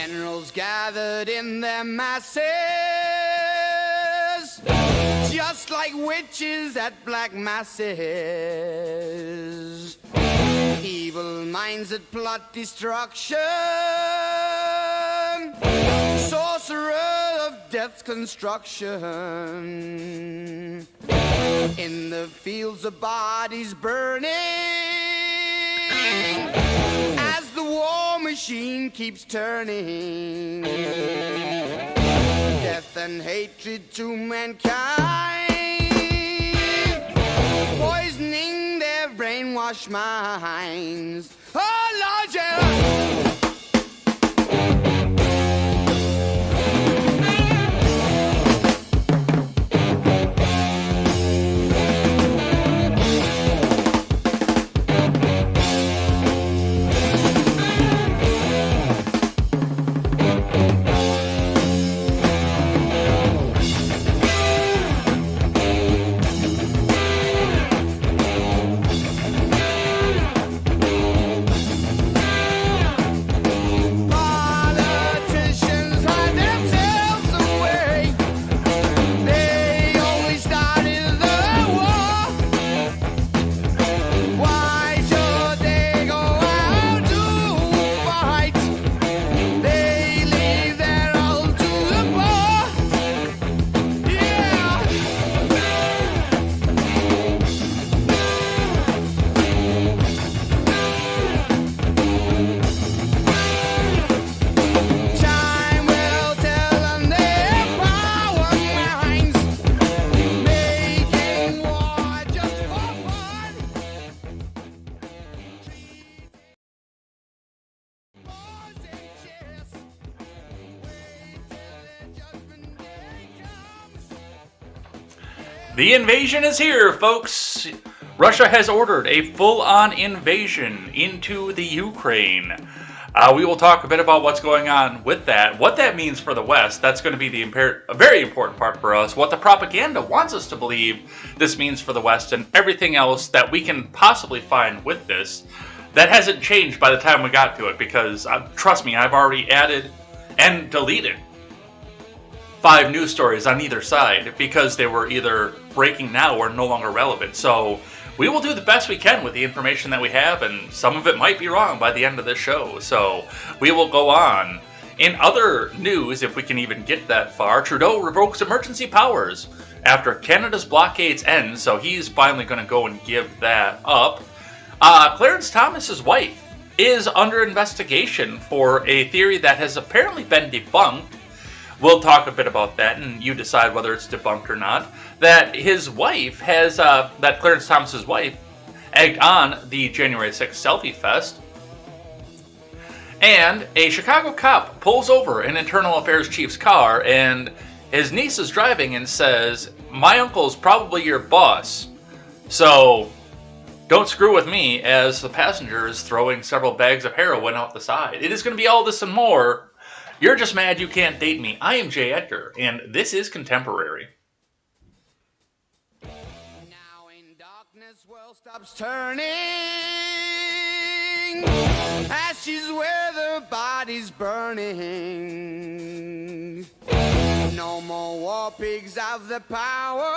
Generals gathered in their masses, just like witches at black masses. Evil minds that plot destruction, sorcerer of death's construction. In the fields of bodies burning, as the war machine keeps turning. Death and hatred to mankind, poisoning their brainwashed minds. Oh Lord, yeah. The invasion is here, folks! Russia has ordered a full-on invasion into the Ukraine. We will talk a bit about what's going on with that, what that means for the West. That's going to be a very important part for us. What the propaganda wants us to believe this means for the West, and everything else that we can possibly find with this. That hasn't changed by the time we got to it, because trust me, I've already added and deleted 5 news stories on either side because they were either breaking now or no longer relevant. So we will do the best we can with the information that we have, and some of it might be wrong by the end of this show. So we will go on. In other news, if we can even get that far, Trudeau revokes emergency powers after Canada's blockades end, so he's finally going to go and give that up. Clarence Thomas's wife is under investigation for a theory that has apparently been debunked. We'll talk a bit about that, and you decide whether it's debunked or not. That his wife has, that Clarence Thomas's wife, egged on the January 6th Selfie Fest. And a Chicago cop pulls over an internal affairs chief's car, and his niece is driving and says, "My uncle's probably your boss, so don't screw with me," as the passenger is throwing several bags of heroin out the side. It is going to be all this and more. You're just mad you can't date me. I am Jay Edgar, and this is Contemporary. Now in darkness, world stops turning. Ashes where the body's burning. No more war pigs have the power.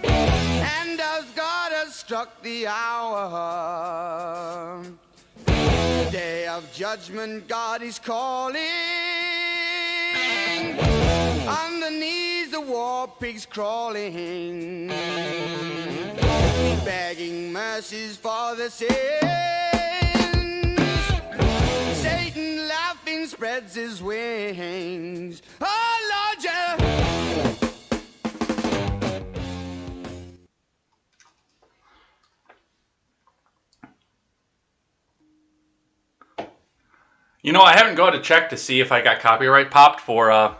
And as God has struck the hour, day of judgment, God is calling. On the knees, the war pigs crawling, begging mercies for the sins. Satan laughing spreads his wings. Oh Lord, yeah. You know, I haven't gone to check to see if I got copyright popped for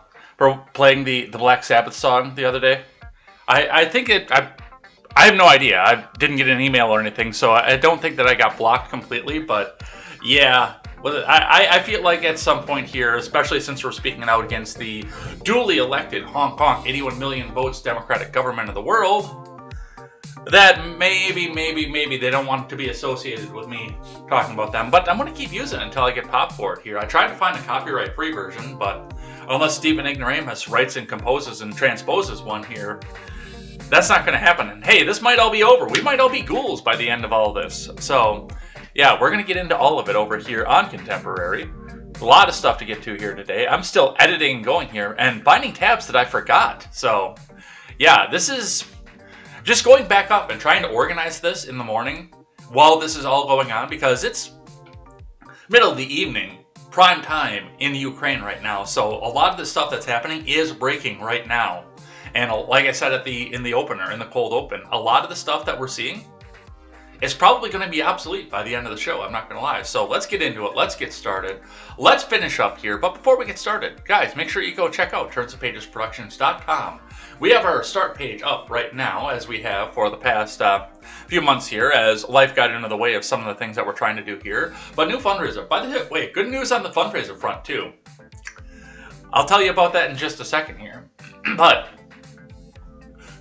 playing the Black Sabbath song the other day. I think I have no idea. I didn't get an email or anything, so I don't think that I got blocked completely. But yeah, I feel like at some point here, especially since we're speaking out against the duly elected honk honk 81 million votes Democratic government of the world, that maybe they don't want to be associated with me talking about them, but I'm going to keep using it until I get popped for it here. I tried to find a copyright-free version, but unless Stephen Ignoramus writes and composes and transposes one here, that's not going to happen. And hey, this might all be over. We might all be ghouls by the end of all this. So, yeah, we're going to get into all of it over here on Contemporary. A lot of stuff to get to here today. I'm still editing and going here and binding tabs that I forgot. So, yeah, this is just going back up and trying to organize this in the morning while this is all going on, because it's middle of the evening, prime time in Ukraine right now. So a lot of the stuff that's happening is breaking right now. And like I said in the opener, in the cold open, a lot of the stuff that we're seeing is probably going to be obsolete by the end of the show. I'm not going to lie. So let's get into it. Let's get started. Let's finish up here. But before we get started, guys, make sure you go check out turnsofpagesproductions.com. We have our start page up right now, as we have for the past few months here, as life got into the way of some of the things that we're trying to do here. But new fundraiser. By the way, good news on the fundraiser front, too. I'll tell you about that in just a second here. But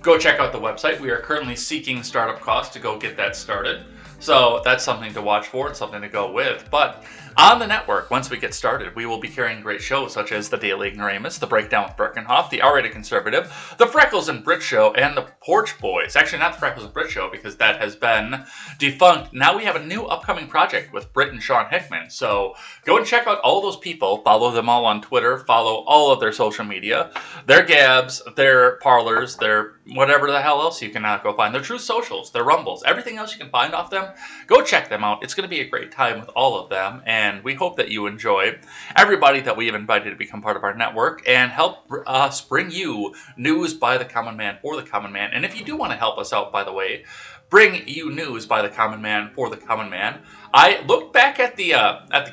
go check out the website. We are currently seeking startup costs to go get that started. So that's something to watch for and something to go with. But on the network, once we get started, we will be carrying great shows such as The Daily Ignoramus, The Breakdown with Birkenhoff, The R-Rated Conservative, The Freckles and Brit Show, and The Porch Boys. Actually, not The Freckles and Brit Show, because that has been defunct. Now we have a new upcoming project with Brit and Sean Hickman. So go and check out all those people. Follow them all on Twitter. Follow all of their social media. Their Gabs, their Parlors, their whatever the hell else you can go find. Their True Socials, their Rumbles, everything else you can find off them. Go check them out. It's going to be a great time with all of them. And we hope that you enjoy everybody that we have invited to become part of our network and help us bring you news by the common man for the common man. And if you do want to help us out, by the way, bring you news by the common man for the common man. I looked back at the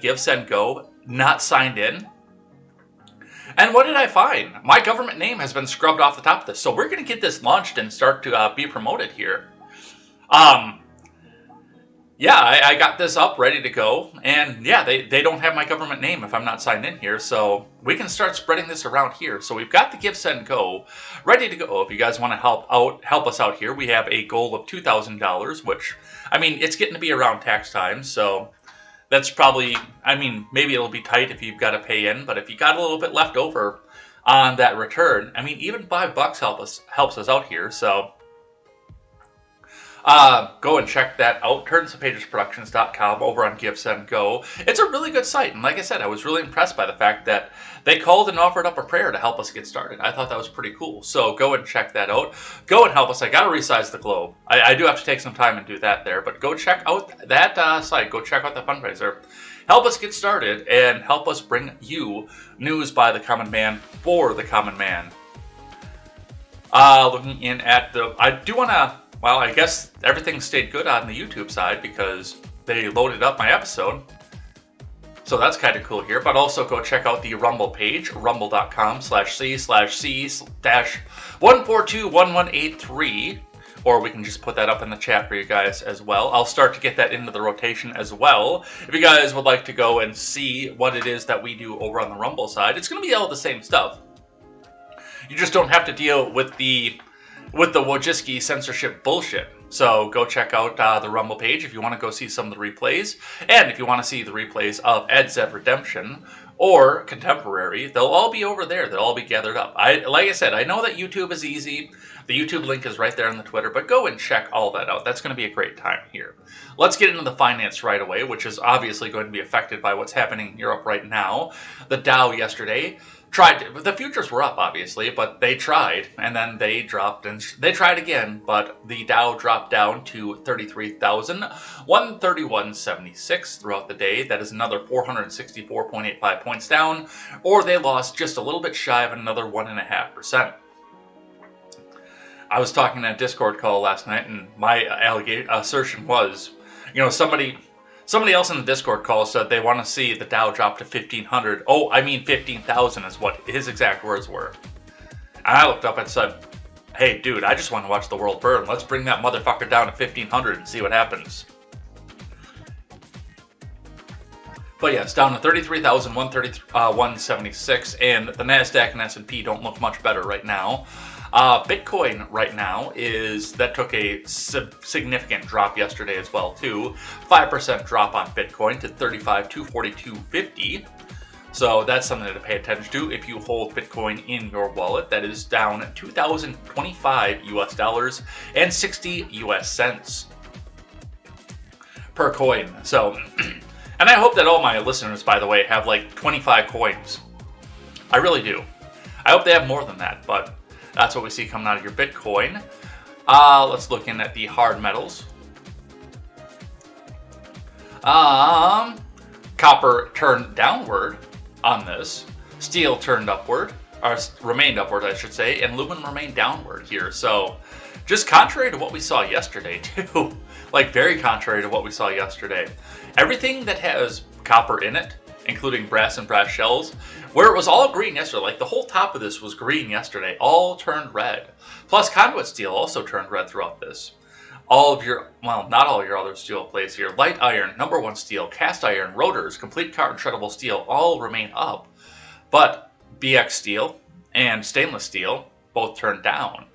Give, Send, Go, not signed in. And what did I find? My government name has been scrubbed off the top of this. So we're going to get this launched and start to be promoted here. Yeah, I got this up, ready to go, and yeah, they don't have my government name if I'm not signed in here, so we can start spreading this around here. So we've got the Give, Send, Go ready to go. If you guys want to help us out here, we have a goal of $2,000, which, I mean, it's getting to be around tax time, so that's probably, I mean, maybe it'll be tight if you've got to pay in, but if you got a little bit left over on that return, I mean, even $5 helps us out here, so go and check that out, turnsofpagesproductions.com over on Give, Send, Go. It's a really good site, and like I said, I was really impressed by the fact that they called and offered up a prayer to help us get started. I thought that was pretty cool, so go and check that out. Go and help us. I gotta resize the globe. I do have to take some time and do that there, but go check out that site. Go check out the fundraiser. Help us get started, and help us bring you news by the common man for the common man. Looking in at the... I do want to... Well, I guess everything stayed good on the YouTube side because they loaded up my episode. So that's kind of cool here. But also go check out the Rumble page, rumble.com/c/c-1421183. Or we can just put that up in the chat for you guys as well. I'll start to get that into the rotation as well. If you guys would like to go and see what it is that we do over on the Rumble side, it's going to be all the same stuff. You just don't have to deal with the Wojcicki censorship bullshit. So go check out the Rumble page if you want to go see some of the replays. And if you want to see the replays of KTZed Redemption or Contemporary, they'll all be over there. They'll all be gathered up. Like I said, I know that YouTube is easy. The YouTube link is right there on the Twitter, but go and check all that out. That's going to be a great time here. Let's get into the finance right away, which is obviously going to be affected by what's happening in Europe right now. The Dow yesterday the futures were up, obviously, but they tried, and then they dropped, and they tried again, but the Dow dropped down to 33,131.76 throughout the day. That is another 464.85 points down, or they lost just a little bit shy of another 1.5%. I was talking in a Discord call last night, and my assertion was, you know, somebody else in the Discord call said they want to see the Dow drop to 1,500. Oh, I mean 15,000 is what his exact words were. And I looked up and said, hey, dude, I just want to watch the world burn. Let's bring that motherfucker down to 1,500 and see what happens. But yeah, it's down to 33,176, and the NASDAQ and S&P don't look much better right now. Bitcoin right now took a significant drop yesterday as well too. 5% drop on Bitcoin to 35,242.50. So that's something to pay attention to if you hold Bitcoin in your wallet. That is down 2,025 US dollars and 60 US cents per coin. So, and I hope that all my listeners, by the way, have like 25 coins. I really do. I hope they have more than that, but that's what we see coming out of your Bitcoin. Let's look in at the hard metals. Copper turned downward on this. Steel turned upward, or remained upward, I should say, and aluminum remained downward here. So, just contrary to what we saw yesterday, too. Like, very contrary to what we saw yesterday. Everything that has copper in it, including brass and brass shells, where it was all green yesterday, like the whole top of this was green yesterday, all turned red. Plus, conduit steel also turned red throughout this. All of your, well, not all your other steel plays here. Light iron, number one steel, cast iron, rotors, complete carbon shreddable steel all remain up. But BX steel and stainless steel both turned down.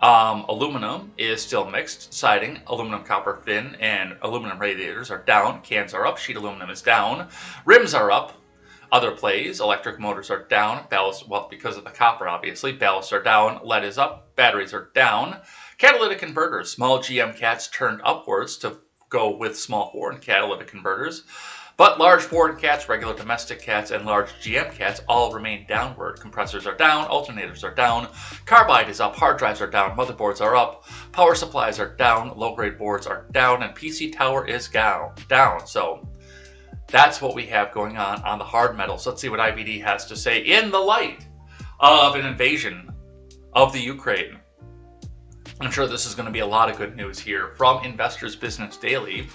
Aluminum is still mixed. Siding, aluminum copper fin, and aluminum radiators are down. Cans are up. Sheet aluminum is down. Rims are up. Other plays, electric motors are down. Ballast, well, because of the copper, obviously. Ballasts are down. Lead is up. Batteries are down. Catalytic converters. Small GM cats turned upwards to go with small foreign catalytic converters. But large foreign cats, regular domestic cats, and large GM cats all remain downward. Compressors are down, alternators are down, carbide is up, hard drives are down, motherboards are up, power supplies are down, low-grade boards are down, and PC tower is down. So that's what we have going on the hard metals. Let's see what IBD has to say in the light of an invasion of the Ukraine. I'm sure this is going to be a lot of good news here from Investors Business Daily.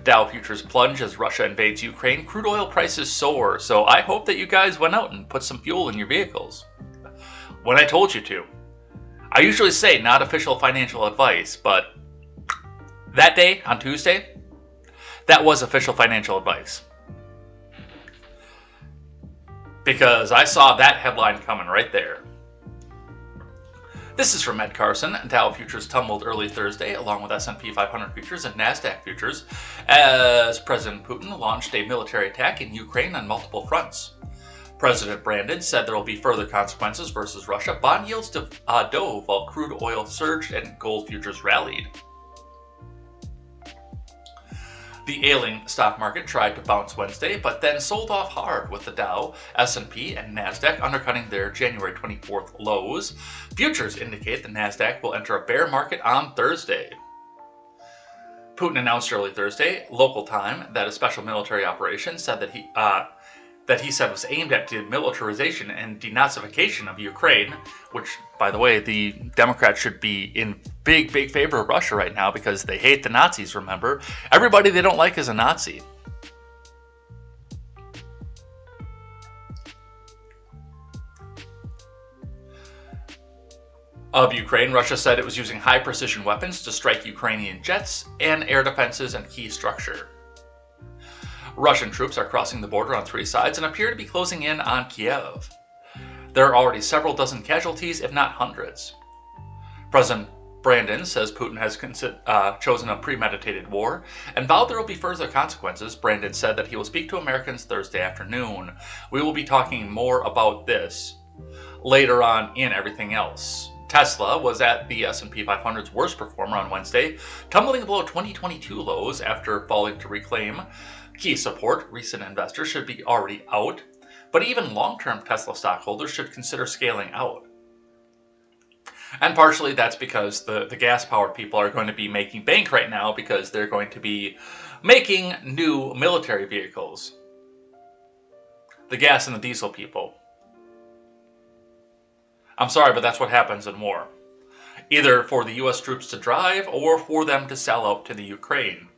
Dow futures plunge as Russia invades Ukraine. Crude oil prices soar. So I hope that you guys went out and put some fuel in your vehicles when I told you to. I usually say not official financial advice, but that day on Tuesday, that was official financial advice. Because I saw that headline coming right there. This is from Ed Carson. Dow futures tumbled early Thursday, along with S&P 500 futures and NASDAQ futures, as President Putin launched a military attack in Ukraine on multiple fronts. President Brandon said there will be further consequences versus Russia. Bond yields dove while crude oil surged and gold futures rallied. The ailing stock market tried to bounce Wednesday, but then sold off hard with the Dow, S&P, and NASDAQ undercutting their January 24th lows. Futures indicate the NASDAQ will enter a bear market on Thursday. Putin announced early Thursday, local time, that a special military operation said that he said was aimed at demilitarization and denazification of Ukraine, which, by the way, the Democrats should be in big favor of Russia right now because they hate the Nazis, remember? Everybody they don't like is a Nazi. Of Ukraine, Russia said it was using high-precision weapons to strike Ukrainian jets and air defenses and key structure. Russian troops are crossing the border on three sides and appear to be closing in on Kiev. There are already several dozen casualties, if not hundreds. President Brandon says Putin has chosen a premeditated war and vowed there will be further consequences. Brandon said that he will speak to Americans Thursday afternoon. We will be talking more about this later on in everything else. Tesla was at the S&P 500's worst performer on Wednesday, tumbling below 2022 lows after falling to reclaim key support. Recent investors should be already out, but even long-term Tesla stockholders should consider scaling out. And partially that's because the gas-powered people are going to be making bank right now because they're going to be making new military vehicles. The gas and the diesel people. I'm sorry, but that's what happens in war. Either for the US troops to drive or for them to sell out to the Ukraine.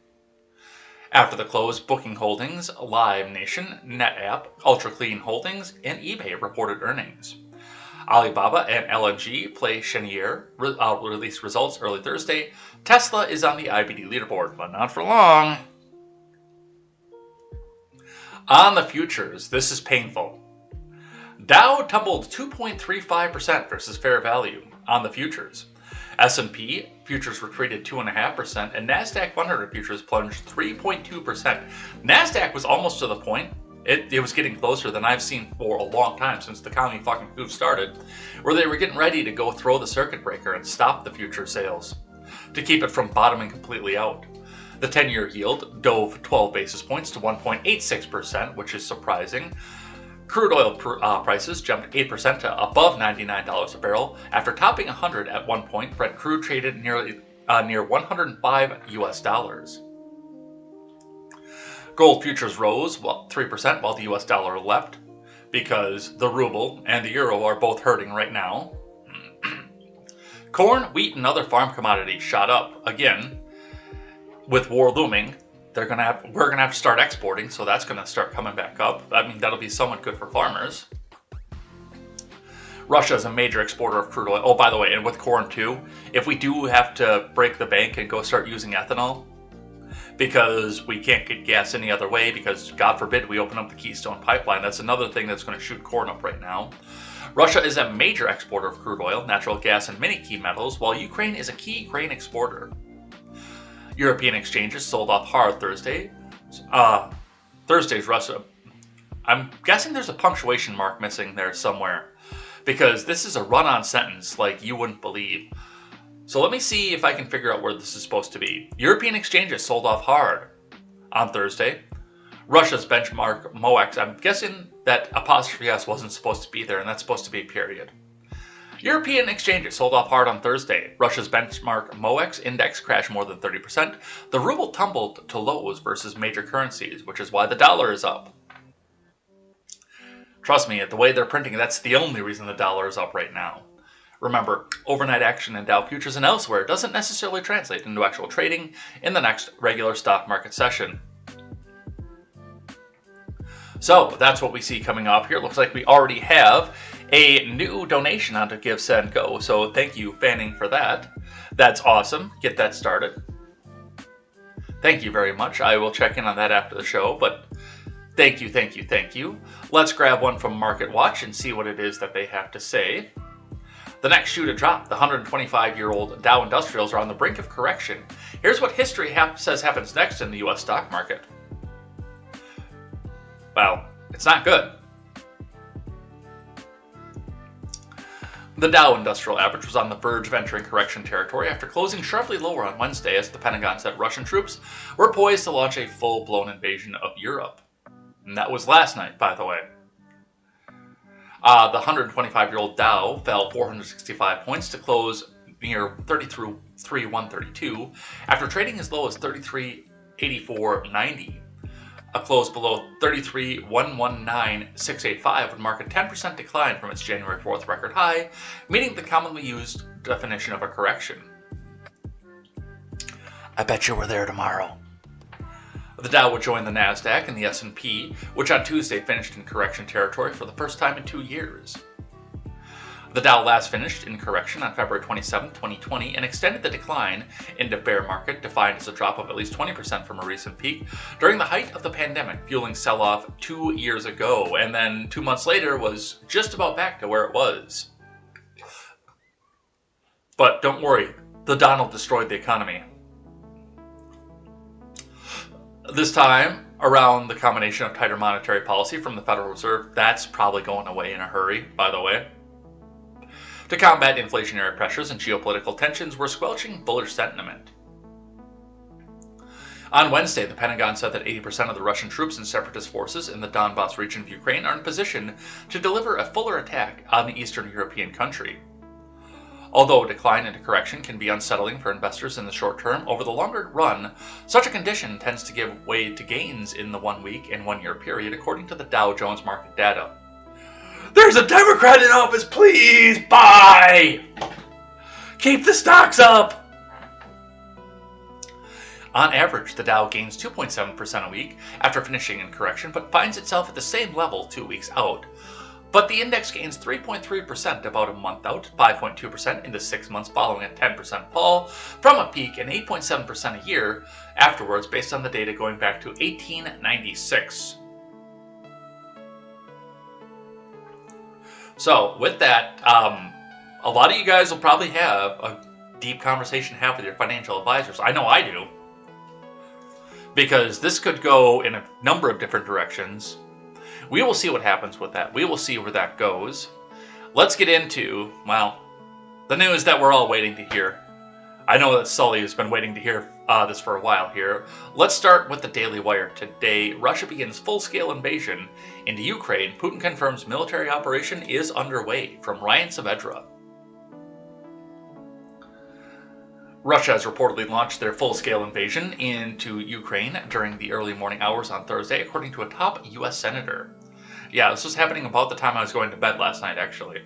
After the close, Booking Holdings, Live Nation, NetApp, Ultra Clean Holdings, and eBay reported earnings. Alibaba and LNG play Cheniere released results early Thursday. Tesla is on the IBD leaderboard, but not for long. On the futures, this is painful. Dow tumbled 2.35% versus fair value. on the futures. S&P futures retreated 2.5%, and NASDAQ 100 futures plunged 3.2%. NASDAQ was almost to the point. It was getting closer than I've seen for a long time since the commie fucking coup started, where they were getting ready to go throw the circuit breaker and stop the future sales to keep it from bottoming completely out. The 10-year yield dove 12 basis points to 1.86%, which is surprising. Crude oil prices jumped 8% to above $99 a barrel after topping 100 at one point. Brent crude traded near $105. Gold futures rose 3% while the US dollar left because the ruble and the euro are both hurting right now. Corn, wheat, and other farm commodities shot up again. With war looming, we're gonna have to start exporting, so that's gonna start coming back up. I mean, that'll be somewhat good for farmers. Russia is a major exporter of crude oil. Oh, by the way, and with corn too, if we do have to break the bank and go start using ethanol, because we can't get gas any other way, because God forbid we open up the Keystone Pipeline, that's another thing that's going to shoot corn up right now. Russia is a major exporter of crude oil, natural gas, and many key metals, while Ukraine is a key grain exporter. European exchanges sold off hard Thursday. Thursday's Russia. I'm guessing there's a punctuation mark missing there somewhere, because this is a run-on sentence like you wouldn't believe. So let me see if I can figure out where this is supposed to be. European exchanges sold off hard on Thursday. Russia's benchmark MOEX, I'm guessing that apostrophe S wasn't supposed to be there, and that's supposed to be period. European exchanges sold off hard on Thursday. Russia's benchmark MOEX index crashed more than 30%. The ruble tumbled to lows versus major currencies, which is why the dollar is up. Trust me, the way they're printing, that's the only reason the dollar is up right now. Remember, overnight action in Dow futures and elsewhere doesn't necessarily translate into actual trading in the next regular stock market session. So that's what we see coming up here. Looks like we already have a new donation onto KTZed Go. So thank you, Fanning, for that. That's awesome. Get that started. Thank you very much. I will check in on that after the show, but thank you, thank you, thank you. Let's grab one from Market Watch and see what it is that they have to say. The next shoe to drop, the 125-year-old Dow Industrials are on the brink of correction. Here's what history says happens next in the U.S. stock market. Well, it's not good. The Dow Industrial Average was on the verge of entering correction territory after closing sharply lower on Wednesday as the Pentagon said Russian troops were poised to launch a full-blown invasion of Europe. And that was last night, by the way. The 125-year-old Dow fell 465 points to close near 33,132 after trading as low as 33,8490. A close below 33,119,685 would mark a 10% decline from its January 4th record high, meeting the commonly used definition of a correction. I bet you we're there tomorrow. The Dow would join the NASDAQ and the S&P, which on Tuesday finished in correction territory for the first time in 2 years. The Dow last finished in correction on February 27, 2020, and extended the decline into bear market, defined as a drop of at least 20% from a recent peak, during the height of the pandemic, fueling sell-off 2 years ago, and then 2 months later was just about back to where it was. But don't worry, the Donald destroyed the economy. This time, around the combination of tighter monetary policy from the Federal Reserve, that's probably going away in a hurry, by the way. To combat inflationary pressures and geopolitical tensions, we're squelching bullish sentiment. On Wednesday, the Pentagon said that 80% of the Russian troops and separatist forces in the Donbass region of Ukraine are in position to deliver a fuller attack on the Eastern European country. Although a decline into correction can be unsettling for investors in the short term, over the longer run, such a condition tends to give way to gains in the 1 week and 1 year period, according to the Dow Jones market data. There's a Democrat in office, please buy! Keep the stocks up! On average, the Dow gains 2.7% a week after finishing in correction, but finds itself at the same level 2 weeks out. But the index gains 3.3% about a month out, 5.2% in the 6 months following a 10% fall from a peak, and 8.7% a year afterwards based on the data going back to 1896. So with that, a lot of you guys will probably have a deep conversation to have with your financial advisors. I know I do. Because this could go in a number of different directions. We will see what happens with that. We will see where that goes. Let's get into, well, the news that we're all waiting to hear. I know that Sully has been waiting to hear this for a while here. Let's start with the Daily Wire. Today, Russia begins full-scale invasion into Ukraine. Putin confirms military operation is underway. From Ryan Saavedra. Russia has reportedly launched their full-scale invasion into Ukraine during the early morning hours on Thursday, according to a top U.S. senator. Yeah, this was happening about the time I was going to bed last night, actually.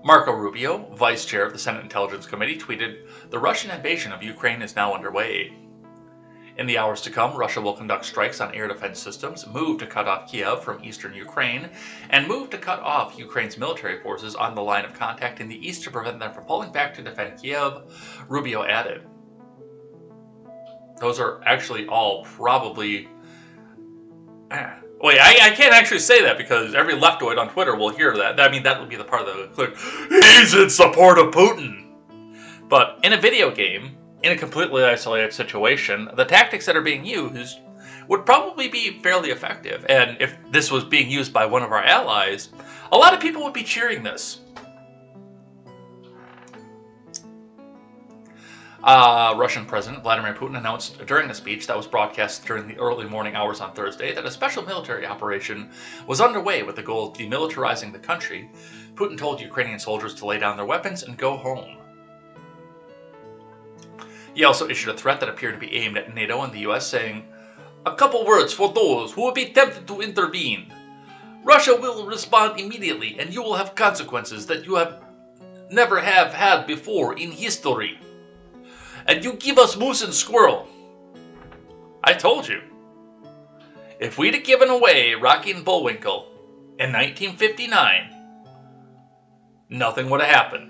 Marco Rubio, vice chair of the Senate Intelligence Committee, tweeted, "The Russian invasion of Ukraine is now underway. In the hours to come, Russia will conduct strikes on air defense systems, move to cut off Kiev from eastern Ukraine, and move to cut off Ukraine's military forces on the line of contact in the east to prevent them from pulling back to defend Kiev," Rubio added. Those are actually all probably... Wait, I can't actually say that because every leftoid on Twitter will hear that. I mean, that would be the part of the clip. He's in support of Putin. But in a video game, in a completely isolated situation, the tactics that are being used would probably be fairly effective. And if this was being used by one of our allies, a lot of people would be cheering this. Russian President Vladimir Putin announced during a speech that was broadcast during the early morning hours on Thursday that a special military operation was underway with the goal of demilitarizing the country. Putin told Ukrainian soldiers to lay down their weapons and go home. He also issued a threat that appeared to be aimed at NATO and the US, saying, "A couple words for those who will be tempted to intervene. Russia will respond immediately and you will have consequences that you have never had before in history. And you give us moose and squirrel." I told you. If we'd have given away Rocky and Bullwinkle in 1959, nothing would have happened.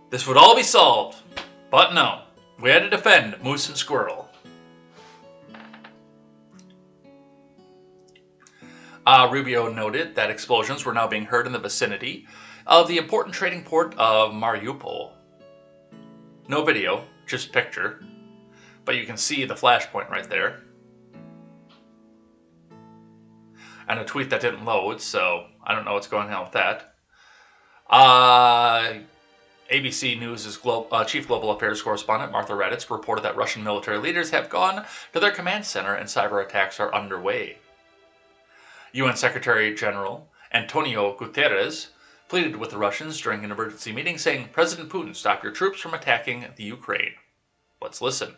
This would all be solved. But no, we had to defend moose and squirrel. Rubio noted that explosions were now being heard in the vicinity of the important trading port of Mariupol. No video, just picture, but you can see the flashpoint right there. And a tweet that didn't load, so I don't know what's going on with that. ABC News' Chief Global Affairs correspondent Martha Raddatz reported that Russian military leaders have gone to their command center and cyber attacks are underway. UN Secretary General Antonio Guterres pleaded with the Russians during an emergency meeting, saying, "President Putin, stop your troops from attacking the Ukraine." Let's listen.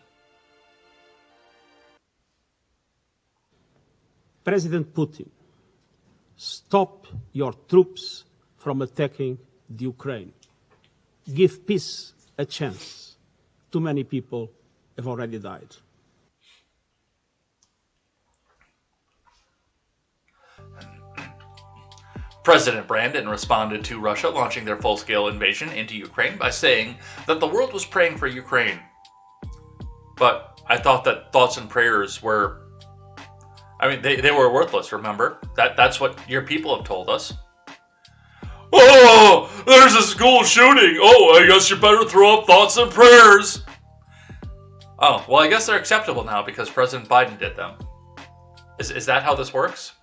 President Putin, stop your troops from attacking the Ukraine. Give peace a chance. Too many people have already died. President Brandon responded to Russia launching their full-scale invasion into Ukraine by saying that the world was praying for Ukraine. But I thought that thoughts and prayers were... I mean, they were worthless, remember? That's what your people have told us. "Oh, there's a school shooting. Oh, I guess you better throw up thoughts and prayers." Oh, well, I guess they're acceptable now because President Biden did them. Is that how this works?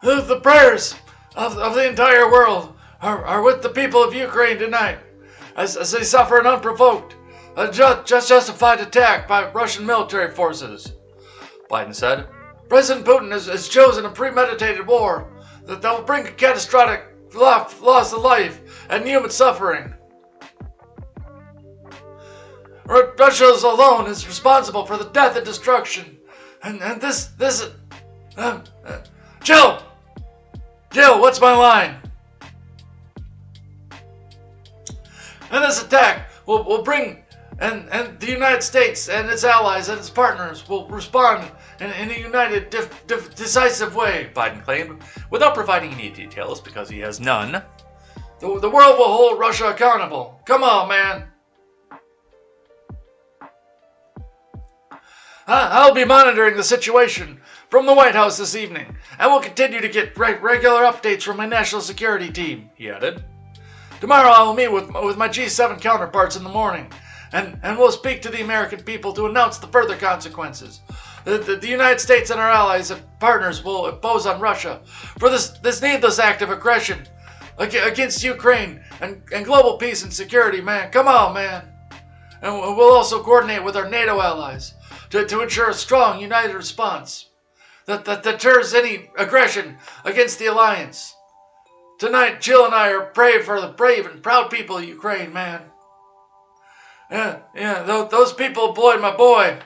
The prayers of the entire world are with the people of Ukraine tonight as they suffer an unprovoked, justified attack by Russian military forces, Biden said. President Putin has chosen a premeditated war that will bring a catastrophic loss of life and human suffering. Russia alone is responsible for the death and destruction, and this Jill, what's my line? And this attack will bring, and the United States and its allies and its partners will respond in a united, decisive way, Biden claimed, without providing any details because he has none. The world will hold Russia accountable. Come on, man. I'll be monitoring the situation from the White House this evening, and will continue to get regular updates from my national security team, he added. Tomorrow I will meet with my G7 counterparts in the morning, and we'll speak to the American people to announce the further consequences. The United States and our allies and partners will impose on Russia for this needless act of aggression against Ukraine and global peace and security, man. Come on, man. And we'll also coordinate with our NATO allies to ensure a strong, united response that deters any aggression against the alliance. Tonight, Jill and I are praying for the brave and proud people of Ukraine, man. Yeah, those people employed my boy.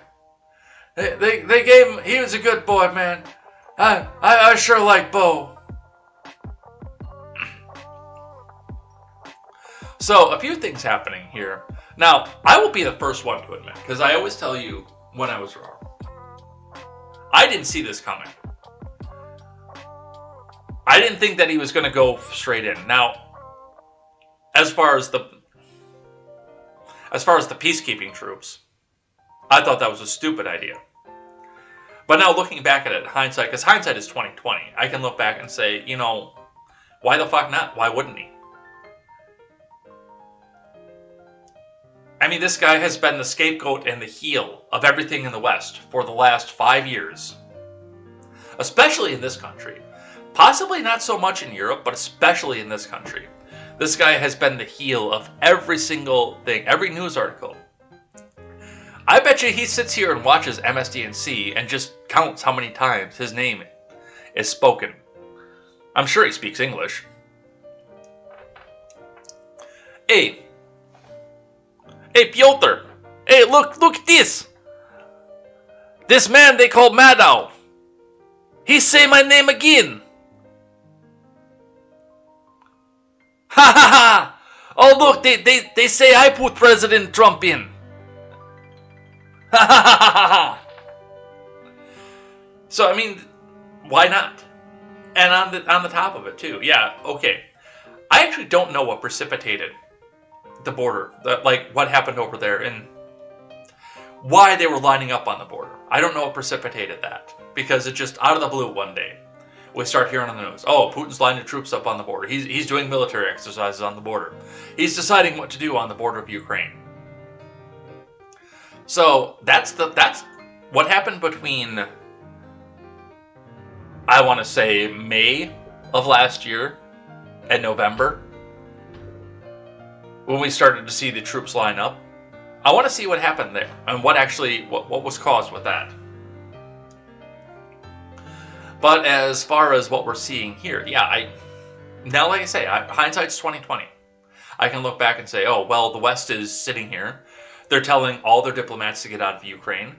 They gave him, he was a good boy, man. I sure like Bo. So, a few things happening here. Now, I will be the first one to admit, because I always tell you when I was wrong. I didn't see this coming. I didn't think that he was going to go straight in. Now, as far as the peacekeeping troops, I thought that was a stupid idea. But now looking back at it, hindsight, because hindsight is 20/20, I can look back and say, you know, why the fuck not? Why wouldn't he? I mean, this guy has been the scapegoat and the heel of everything in the West for the last 5 years. Especially in this country. Possibly not so much in Europe, but especially in this country. This guy has been the heel of every single thing, every news article. I bet you he sits here and watches MSDNC and just counts how many times his name is spoken. I'm sure he speaks English. Hey, Piotr! Hey, look at this! This man they call Maddow. He say my name again. Ha ha ha! Oh look, they say I put President Trump in. Ha ha ha ha ha! So I mean, why not? And on the top of it too, yeah, okay. I actually don't know what precipitated the border, like what happened over there and why they were lining up on the border. I don't know what precipitated that, because it just out of the blue one day we start hearing on the news, oh, Putin's lining troops up on the border. He's doing military exercises on the border. He's deciding what to do on the border of Ukraine. So that's what happened between, I want to say, May of last year and November, when we started to see the troops line up. I want to see what happened there and what was caused with that. But as far as what we're seeing here, yeah, now like I say, hindsight's 20/20. I can look back and say, oh, well, the West is sitting here. They're telling all their diplomats to get out of Ukraine.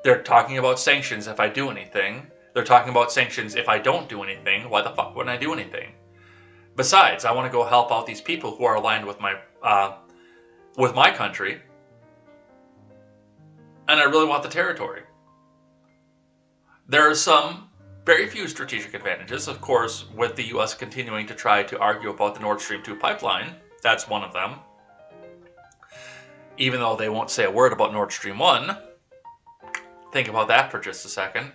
They're talking about sanctions if I do anything. They're talking about sanctions if I don't do anything. Why the fuck wouldn't I do anything? Besides, I want to go help out these people who are aligned with my country. And I really want the territory. There are some very few strategic advantages, of course, with the U.S. continuing to try to argue about the Nord Stream 2 pipeline. That's one of them. Even though they won't say a word about Nord Stream 1. Think about that for just a second.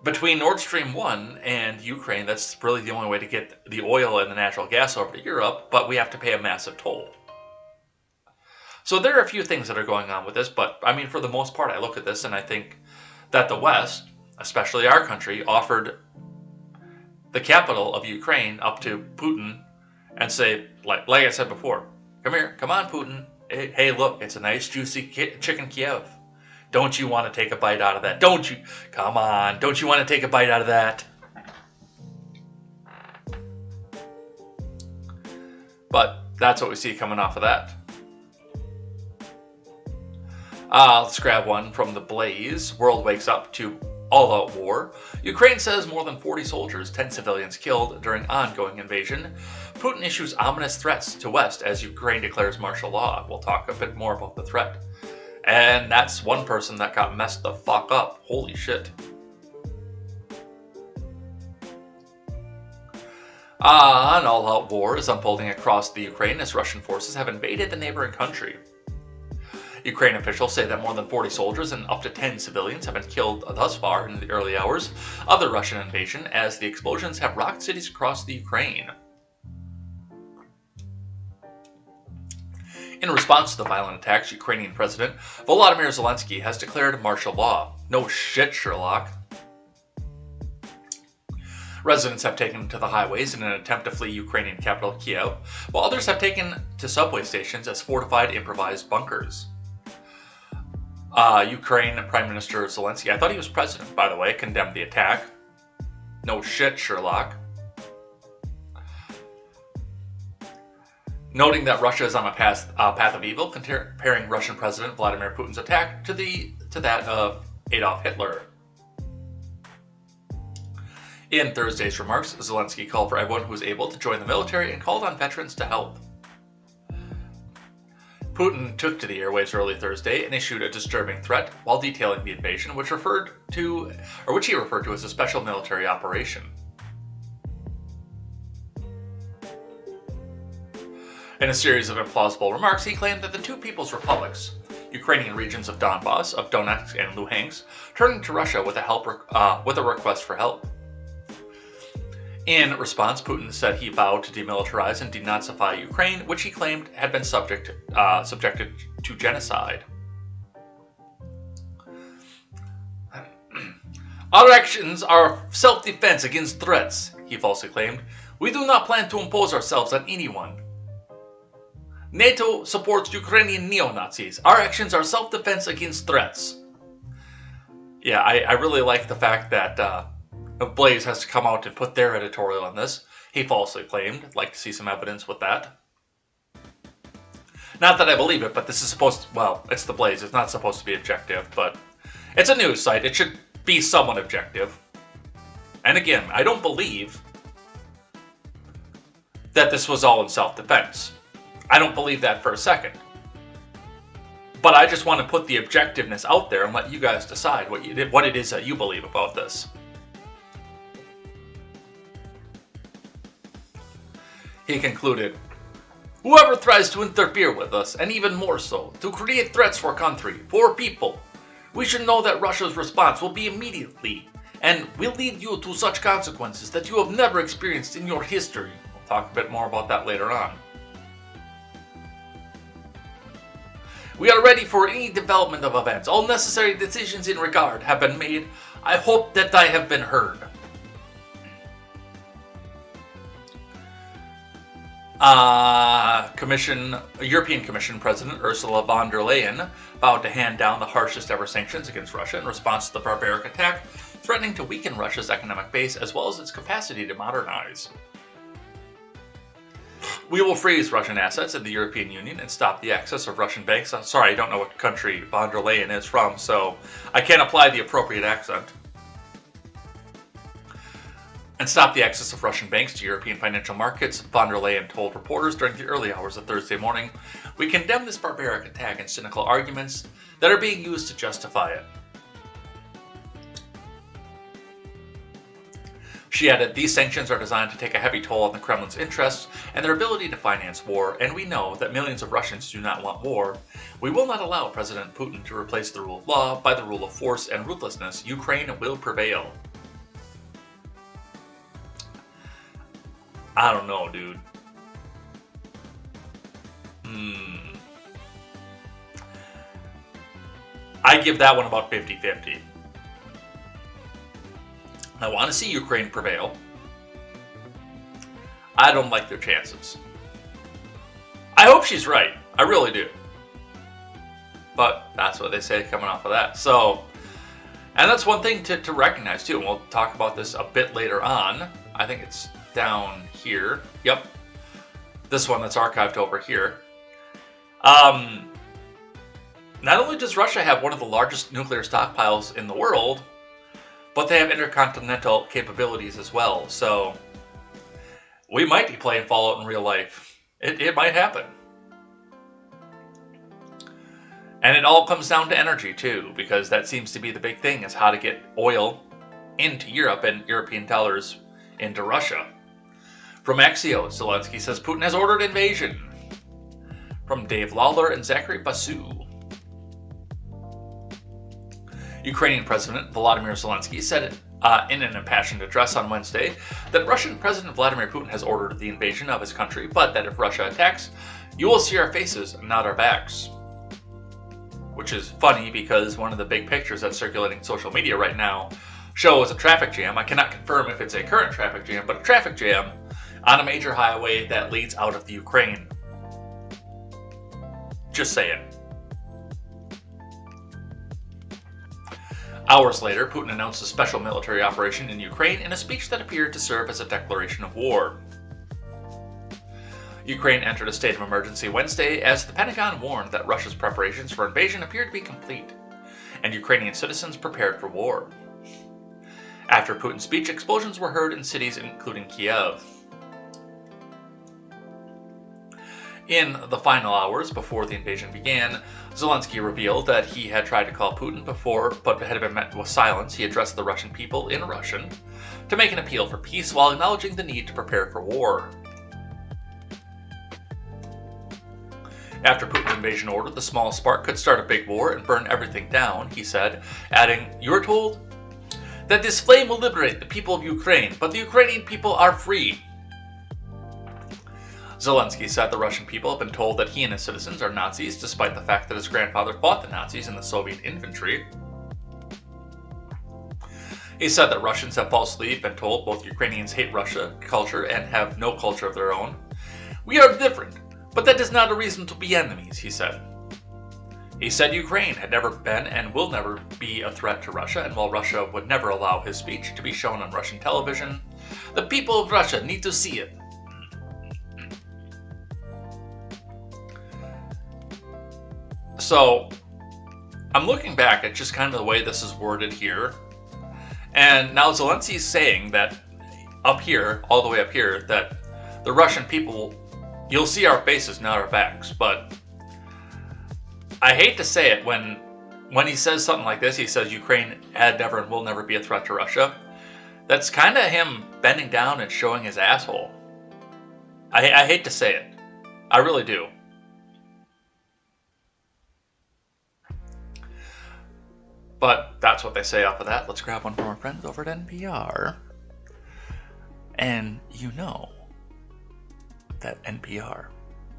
Between Nord Stream 1 and Ukraine, that's really the only way to get the oil and the natural gas over to Europe, but we have to pay a massive toll. So there are a few things that are going on with this, but I mean, for the most part, I look at this and I think that the West, especially our country, offered the capital of Ukraine up to Putin and say, like I said before, come here, come on, Putin. Hey, look, it's a nice, juicy chicken Kiev. Don't you want to take a bite out of that? Don't you? Come on, don't you want to take a bite out of that? But that's what we see coming off of that. Let's grab one from The Blaze. World wakes up to all-out war. Ukraine says more than 40 soldiers, 10 civilians killed during ongoing invasion. Putin issues ominous threats to West as Ukraine declares martial law. We'll talk a bit more about the threat. And that's one person that got messed the fuck up. Holy shit. An all-out war is unfolding across the Ukraine as Russian forces have invaded the neighboring country. Ukraine officials say that more than 40 soldiers and up to 10 civilians have been killed thus far in the early hours of the Russian invasion, as the explosions have rocked cities across the Ukraine. In response to the violent attacks, Ukrainian President Volodymyr Zelensky has declared martial law. No shit, Sherlock. Residents have taken to the highways in an attempt to flee Ukrainian capital Kiev, while others have taken to subway stations as fortified improvised bunkers. Ukraine Prime Minister Zelensky, I thought he was president, by the way, condemned the attack. No shit, Sherlock. Noting that Russia is on a path of evil, comparing Russian President Vladimir Putin's attack to that of Adolf Hitler. In Thursday's remarks, Zelensky called for everyone who is able to join the military and called on veterans to help. Putin took to the airwaves early Thursday and issued a disturbing threat while detailing the invasion, which he referred to as a special military operation. In a series of implausible remarks, he claimed that the two people's republics, Ukrainian regions of Donbass, of Donetsk and Luhansk, turned to Russia with a request for help. In response, Putin said he vowed to demilitarize and denazify Ukraine, which he claimed had been subjected to genocide. Our actions are self-defense against threats, he falsely claimed. We do not plan to impose ourselves on anyone. NATO supports Ukrainian neo-Nazis. Our actions are self-defense against threats. Yeah, I really like the fact that Blaze has to come out and put their editorial on this. He falsely claimed. I'd like to see some evidence with that. Not that I believe it, but this is supposed to, well, it's the Blaze. It's not supposed to be objective, but it's a news site. It should be somewhat objective. And again, I don't believe that this was all in self-defense. I don't believe that for a second. But I just want to put the objectiveness out there and let you guys decide what it is that you believe about this. He concluded, whoever tries to interfere with us, and even more so, to create threats for country, for people, we should know that Russia's response will be immediately, and will lead you to such consequences that you have never experienced in your history. We'll talk a bit more about that later on. We are ready for any development of events. All necessary decisions in regard have been made. I hope that I have been heard. European Commission President Ursula von der Leyen vowed to hand down the harshest ever sanctions against Russia in response to the barbaric attack, threatening to weaken Russia's economic base as well as its capacity to modernize. We will freeze Russian assets in the European Union and stop the access of Russian banks. I'm sorry, I don't know what country von der Leyen is from, so I can't apply the appropriate accent. And stop the access of Russian banks to European financial markets, von der Leyen told reporters during the early hours of Thursday morning. We condemn this barbaric attack and cynical arguments that are being used to justify it. She added, these sanctions are designed to take a heavy toll on the Kremlin's interests and their ability to finance war, and we know that millions of Russians do not want war. We will not allow President Putin to replace the rule of law by the rule of force and ruthlessness. Ukraine will prevail. I don't know, dude. I give that one about 50-50. I want to see Ukraine prevail. I don't like their chances. I hope she's right. I really do. But that's what they say coming off of that. So, and that's one thing to recognize too. And we'll talk about this a bit later on. I think it's down here. Yep. This one that's archived over here. Not only does Russia have one of the largest nuclear stockpiles in the world, but they have intercontinental capabilities as well. So we might be playing Fallout in real life. It might happen. And it all comes down to energy too, because that seems to be the big thing, is how to get oil into Europe and European dollars into Russia. From Axios, Zelensky says Putin has ordered invasion. From Dave Lawler and Zachary Basu. Ukrainian President Volodymyr Zelensky said in an impassioned address on Wednesday that Russian President Vladimir Putin has ordered the invasion of his country, but that if Russia attacks, you will see our faces, not our backs. Which is funny because one of the big pictures that's circulating on social media right now shows a traffic jam. I cannot confirm if it's a current traffic jam, but a traffic jam on a major highway that leads out of the Ukraine. Just saying. Hours later, Putin announced a special military operation in Ukraine in a speech that appeared to serve as a declaration of war. Ukraine entered a state of emergency Wednesday as the Pentagon warned that Russia's preparations for invasion appeared to be complete, and Ukrainian citizens prepared for war. After Putin's speech, explosions were heard in cities including Kiev. In the final hours before the invasion began, Zelensky revealed that he had tried to call Putin before, but had been met with silence. He addressed the Russian people in Russian to make an appeal for peace while acknowledging the need to prepare for war. After Putin's invasion order, the small spark could start a big war and burn everything down, he said, adding, "You are told that this flame will liberate the people of Ukraine, but the Ukrainian people are free." Zelensky said the Russian people have been told that he and his citizens are Nazis, despite the fact that his grandfather fought the Nazis in the Soviet infantry. He said that Russians have falsely been told both Ukrainians hate Russia culture and have no culture of their own. "We are different, but that is not a reason to be enemies," he said. He said Ukraine had never been and will never be a threat to Russia, and while Russia would never allow his speech to be shown on Russian television, the people of Russia need to see it. So, I'm looking back at just kind of the way this is worded here, and now Zelensky's saying that up here, all the way up here, that the Russian people, you'll see our faces, not our backs. But I hate to say it, when he says something like this, he says Ukraine had never and will never be a threat to Russia. That's kind of him bending down and showing his asshole. I hate to say it. I really do. But that's what they say off of that. Let's grab one from our friends over at NPR. And you know that NPR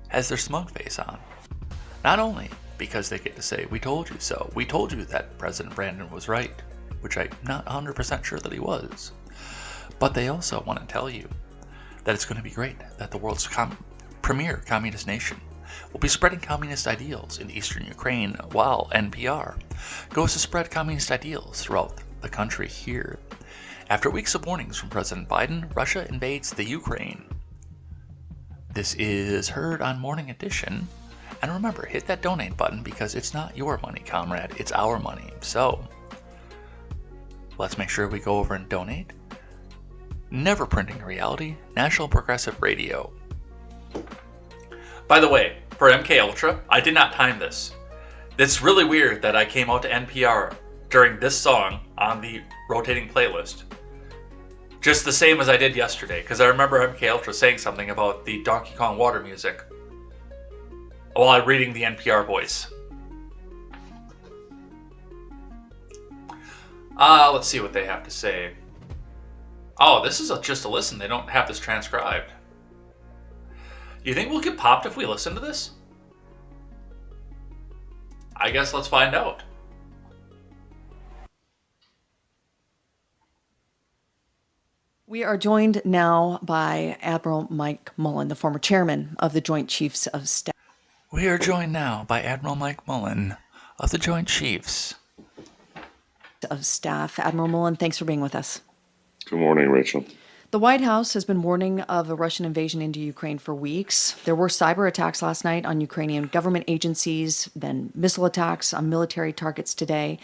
has their smug face on. Not only because they get to say, "We told you so. We told you that President Brandon was right," which I'm not 100% sure that he was. But they also want to tell you that it's going to be great, that the world's premier communist nation will be spreading communist ideals in eastern Ukraine, while NPR goes to spread communist ideals throughout the country here. After weeks of warnings from President Biden, Russia invades the Ukraine. This is heard on Morning Edition. And remember, hit that donate button because it's not your money, comrade. It's our money. So, let's make sure we go over and donate. Never Printing Reality, National Progressive Radio. By the way, for MK Ultra, I did not time this. It's really weird that I came out to NPR during this song on the rotating playlist. Just the same as I did yesterday, because I remember MK Ultra saying something about the Donkey Kong water music while I'm reading the NPR voice. Let's see what they have to say. Oh, this is just a listen. They don't have this transcribed. Do you think we'll get popped if we listen to this? I guess let's find out. We are joined now by Admiral Mike Mullen, the former chairman of the Joint Chiefs of Staff. We are joined now by Admiral Mike Mullen of the Joint Chiefs of Staff. Admiral Mullen, thanks for being with us. Good morning, Rachel. The White House has been warning of a Russian invasion into Ukraine for weeks. There were cyber attacks last night on Ukrainian government agencies, then missile attacks on military targets today.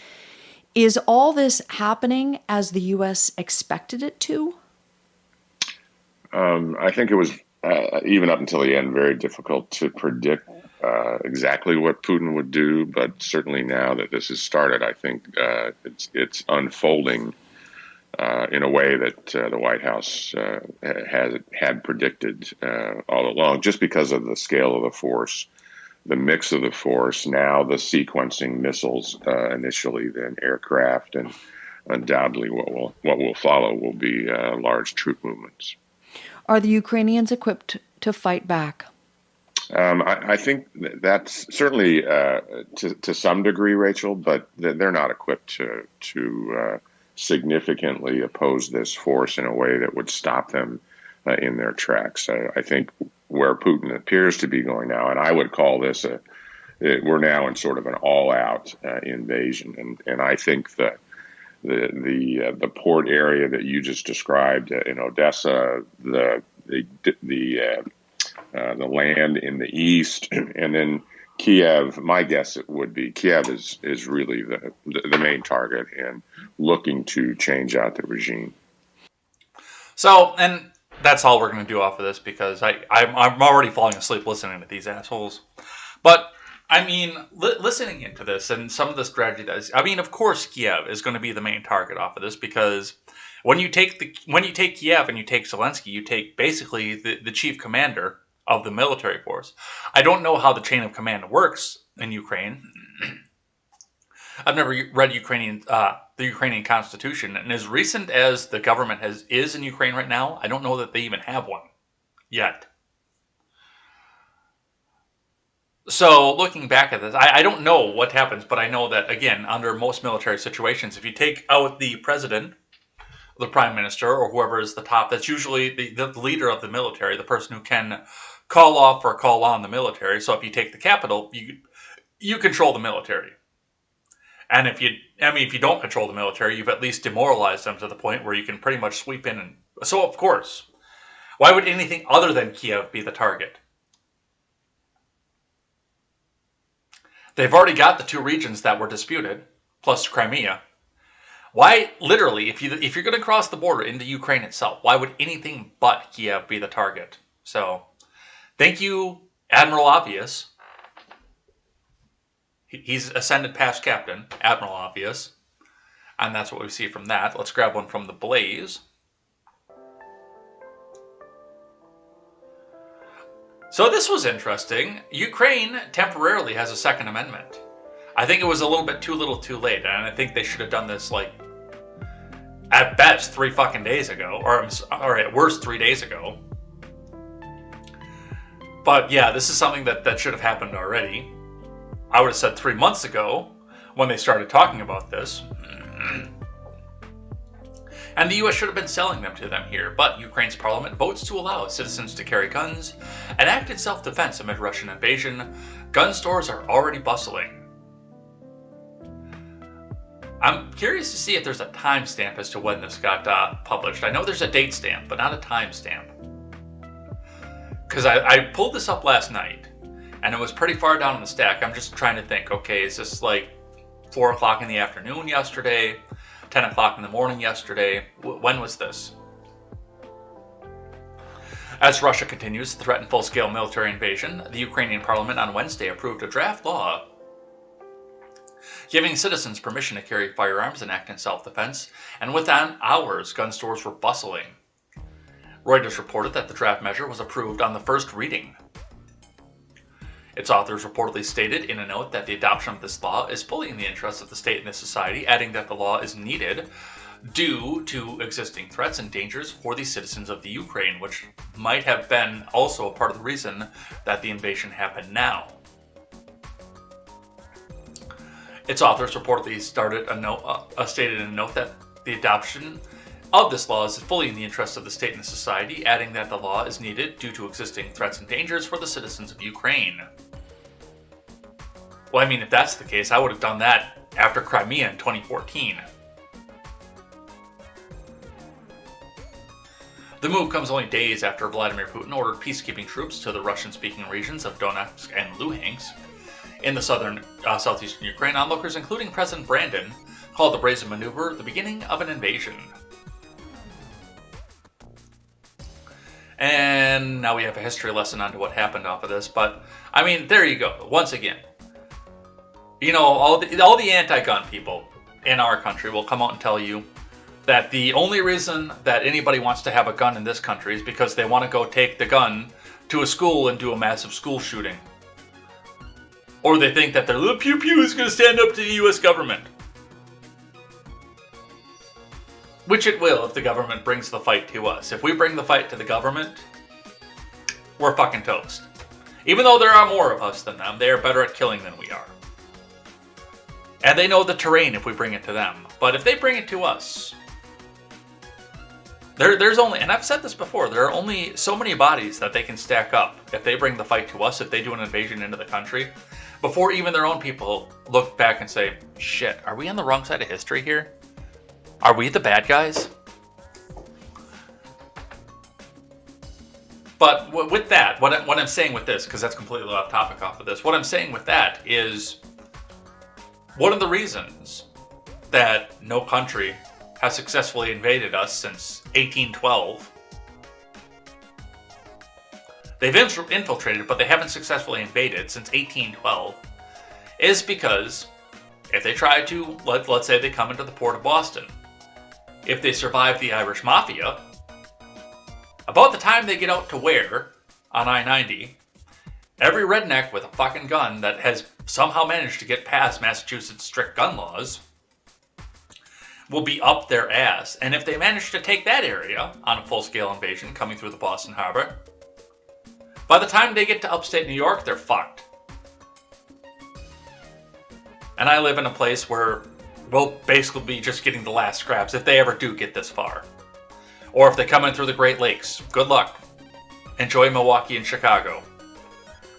Is all this happening as the U.S. expected it to? I think it was, even up until the end, very difficult to predict exactly what Putin would do. But certainly now that this has started, I think it's unfolding in a way that the White House had predicted all along, just because of the scale of the force the mix of the force, now the sequencing missiles initially, then aircraft, and undoubtedly what will follow will be large troop movements. Are the Ukrainians equipped to fight back? I think that's certainly to some degree, Rachel, but they're not equipped to significantly oppose this force in a way that would stop them in their tracks. I think where Putin appears to be going now, and I would call this we're now in sort of an all-out invasion, and I think that the port area that you just described in Odessa, the land in the east, and then Kiev. My guess it would be Kiev is really the main target and looking to change out the regime. So, and that's all we're going to do off of this, because I'm already falling asleep listening to these assholes. But I mean, listening into this and some of the strategy I mean, of course, Kiev is going to be the main target off of this, because when you take Kiev and you take Zelensky, you take basically the chief commander of the military force. I don't know how the chain of command works in Ukraine. I've never read the Ukrainian constitution, and as recent as the government is in Ukraine right now, I don't know that they even have one yet. So looking back at this, I don't know what happens, but I know that, again, under most military situations, if you take out the president, the prime minister, or whoever is the top, that's usually the leader of the military, the person who can call off or call on the military. So if you take the capital, you control the military. And if you don't control the military, you've at least demoralized them to the point where you can pretty much sweep in. And so, of course, why would anything other than Kiev be the target? They've already got the two regions that were disputed, plus Crimea. Why, literally, if you're going to cross the border into Ukraine itself, why would anything but Kiev be the target? So, thank you, Admiral Obvious. He's ascended past captain, Admiral Obvious. And that's what we see from that. Let's grab one from the Blaze. So this was interesting. Ukraine temporarily has a Second Amendment. I think it was a little bit too little too late, and I think they should have done this, like, at best 3 fucking days ago, or at worst 3 days ago. But yeah, this is something that should have happened already. I would have said 3 months ago when they started talking about this. And the U.S. should have been selling them to them here, but Ukraine's parliament votes to allow citizens to carry guns and act in self-defense amid Russian invasion. Gun stores are already bustling. I'm curious to see if there's a timestamp as to when this got published. I know there's a date stamp, but not a timestamp. Because I pulled this up last night, and it was pretty far down in the stack. I'm just trying to think, okay, is this like 4 o'clock in the afternoon yesterday? 10 o'clock in the morning yesterday? When was this? As Russia continues to threaten full-scale military invasion, the Ukrainian parliament on Wednesday approved a draft law giving citizens permission to carry firearms and act in self-defense, and within hours, gun stores were bustling. Reuters reported that the draft measure was approved on the first reading. Its authors reportedly stated in a note that the adoption of this law is fully in the interest of the state and the society, adding that the law is needed due to existing threats and dangers for the citizens of the Ukraine, which might have been also a part of the reason that the invasion happened now. Its authors reportedly stated in a note that the adoption of this law is fully in the interest of the state and the society, adding that the law is needed due to existing threats and dangers for the citizens of Ukraine. Well, I mean, if that's the case, I would have done that after Crimea in 2014. The move comes only days after Vladimir Putin ordered peacekeeping troops to the Russian-speaking regions of Donetsk and Luhansk in the southeastern Ukraine. Onlookers, including President Brandon, called the brazen maneuver the beginning of an invasion. And now we have a history lesson onto what happened off of this. But, I mean, there you go. Once again, you know, all the anti-gun people in our country will come out and tell you that the only reason that anybody wants to have a gun in this country is because they want to go take the gun to a school and do a massive school shooting. Or they think that their little pew-pew is going to stand up to the U.S. government. Which it will if the government brings the fight to us. If we bring the fight to the government, we're fucking toast. Even though there are more of us than them, they are better at killing than we are. And they know the terrain if we bring it to them. But if they bring it to us, there's only, and I've said this before, there are only so many bodies that they can stack up if they bring the fight to us, if they do an invasion into the country, before even their own people look back and say, shit, are we on the wrong side of history here? Are we the bad guys? But with that, what I'm saying with this, because that's completely off topic off of this, what I'm saying with that is one of the reasons that no country has successfully invaded us since 1812. They've infiltrated, but they haven't successfully invaded since 1812, is because if they try to, let's say they come into the port of Boston, if they survive the Irish Mafia, about the time they get out to Ware on I-90, every redneck with a fucking gun that has somehow managed to get past Massachusetts' strict gun laws will be up their ass. And if they manage to take that area on a full-scale invasion coming through the Boston Harbor, by the time they get to upstate New York, they're fucked. And I live in a place where we'll basically be just getting the last scraps if they ever do get this far. Or if they come in through the Great Lakes, good luck. Enjoy Milwaukee and Chicago.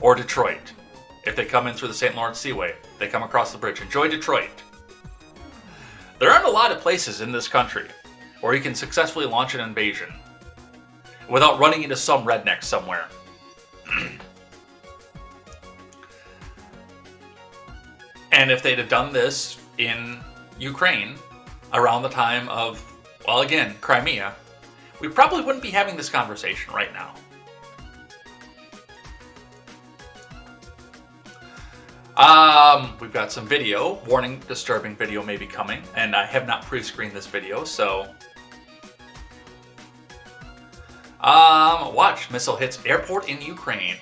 Or Detroit. If they come in through the St. Lawrence Seaway, they come across the bridge. Enjoy Detroit. There aren't a lot of places in this country where you can successfully launch an invasion without running into some redneck somewhere. And if they'd have done this in Ukraine around the time of, well, again, Crimea, we probably wouldn't be having this conversation right now. We've got some video, warning, disturbing video may be coming, and I have not pre-screened this video, so... watch, missile hits airport in Ukraine.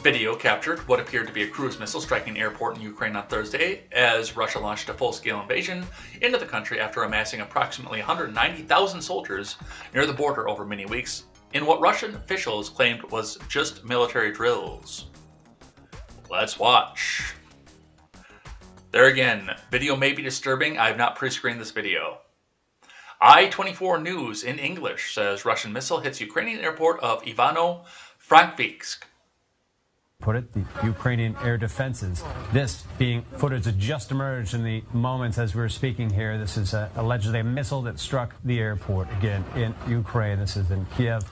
Video captured what appeared to be a cruise missile striking an airport in Ukraine on Thursday as Russia launched a full-scale invasion into the country after amassing approximately 190,000 soldiers near the border over many weeks in what Russian officials claimed was just military drills. Let's watch. There again, video may be disturbing. I have not pre-screened this video. I-24 News in English says Russian missile hits Ukrainian airport of Ivano-Frankivsk. Put it, the Ukrainian air defenses. This being footage that just emerged in the moments as we were speaking here. This is allegedly a missile that struck the airport again in Ukraine. This is in Kiev.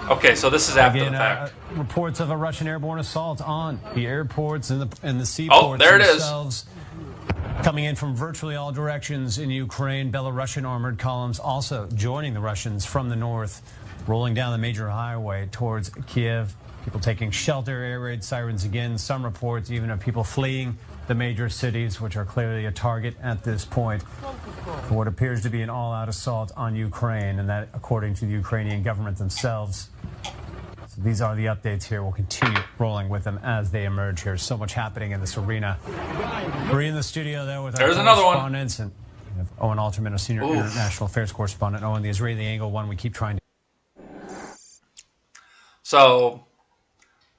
Okay, so this is after the fact. Reports of a Russian airborne assault on the airports and the seaports. Oh, there it themselves. Coming in from virtually all directions in Ukraine, Belarusian armored columns also joining the Russians from the north, rolling down the major highway towards Kiev. People taking shelter, air raid sirens again. Some reports even of people fleeing the major cities, which are clearly a target at this point for what appears to be an all-out assault on Ukraine, and that according to the Ukrainian government themselves. So these are the updates here. We'll continue rolling with them as they emerge here. So much happening in this arena. We're in the studio there with our correspondents, and we have Owen Alterman, a senior international affairs correspondent. Owen, the Israeli angle, one we keep trying to... So...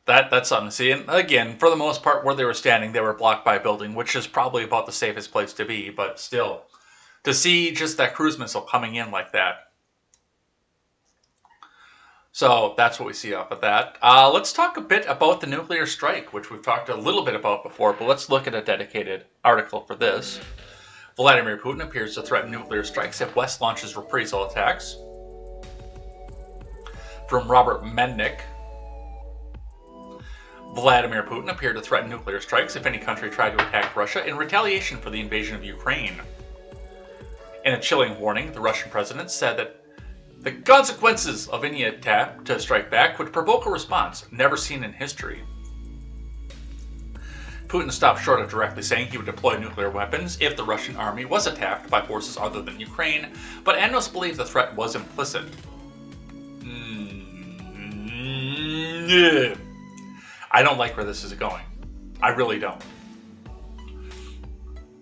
That's something to see. And again, for the most part, where they were standing, they were blocked by a building, which is probably about the safest place to be. But still, to see just that cruise missile coming in like that. So that's what we see off of that. Let's talk a bit about the nuclear strike, which we've talked a little bit about before. But let's look at a dedicated article for this. Vladimir Putin appears to threaten nuclear strikes if West launches reprisal attacks. From Robert Mednick. Vladimir Putin appeared to threaten nuclear strikes if any country tried to attack Russia in retaliation for the invasion of Ukraine. In a chilling warning, the Russian president said that the consequences of any attempt to strike back would provoke a response never seen in history. Putin stopped short of directly saying he would deploy nuclear weapons if the Russian army was attacked by forces other than Ukraine, but analysts believe the threat was implicit. I don't like where this is going. I really don't.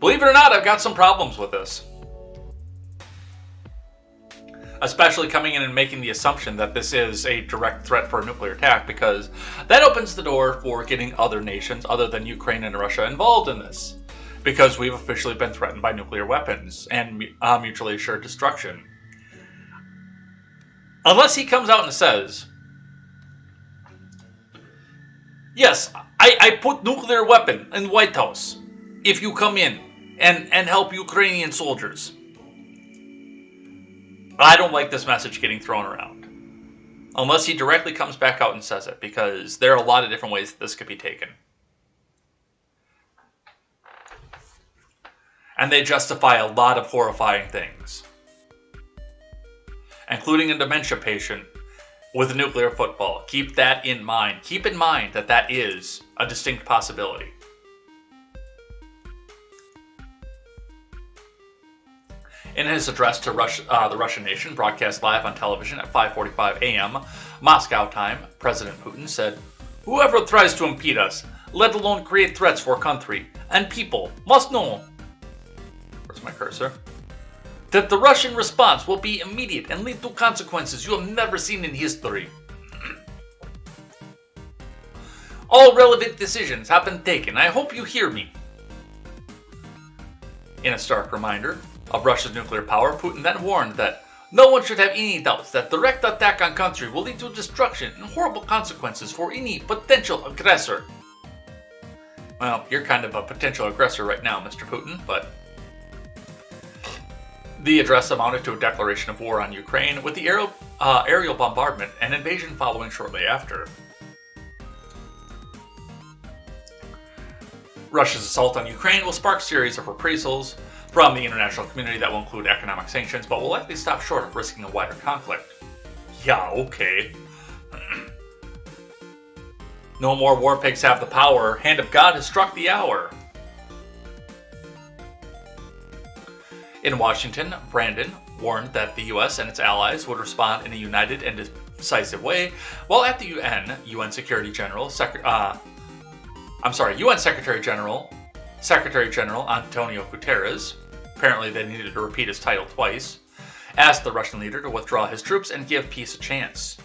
Believe it or not, I've got some problems with this. Especially coming in and making the assumption that this is a direct threat for a nuclear attack, because that opens the door for getting other nations other than Ukraine and Russia involved in this. Because we've officially been threatened by nuclear weapons and mutually assured destruction. Unless he comes out and says, yes, I put nuclear weapon in the White House if you come in and help Ukrainian soldiers. I don't like this message getting thrown around. Unless he directly comes back out and says it, because there are a lot of different ways that this could be taken. And they justify a lot of horrifying things. Including a dementia patient with a nuclear football. Keep that in mind. Keep in mind that that is a distinct possibility. In his address to the Russian nation, broadcast live on television at 5:45 a.m. Moscow time, President Putin said, "Whoever tries to impede us, let alone create threats for country and people, must know," where's my cursor, "that the Russian response will be immediate and lead to consequences you have never seen in history. All relevant decisions have been taken. I hope you hear me." In a stark reminder of Russia's nuclear power, Putin then warned that no one should have any doubts that direct attack on country will lead to destruction and horrible consequences for any potential aggressor. Well, you're kind of a potential aggressor right now, Mr. Putin, but the address amounted to a declaration of war on Ukraine, with the aerial bombardment and invasion following shortly after. Russia's assault on Ukraine will spark a series of reprisals from the international community that will include economic sanctions, but will likely stop short of risking a wider conflict. Yeah, okay. No more war pigs have the power. Hand of God has struck the hour. In Washington, Brandon warned that the U.S. and its allies would respond in a united and decisive way, while at the UN Secretary General Antonio Guterres, apparently they needed to repeat his title twice, asked the Russian leader to withdraw his troops and give peace a chance.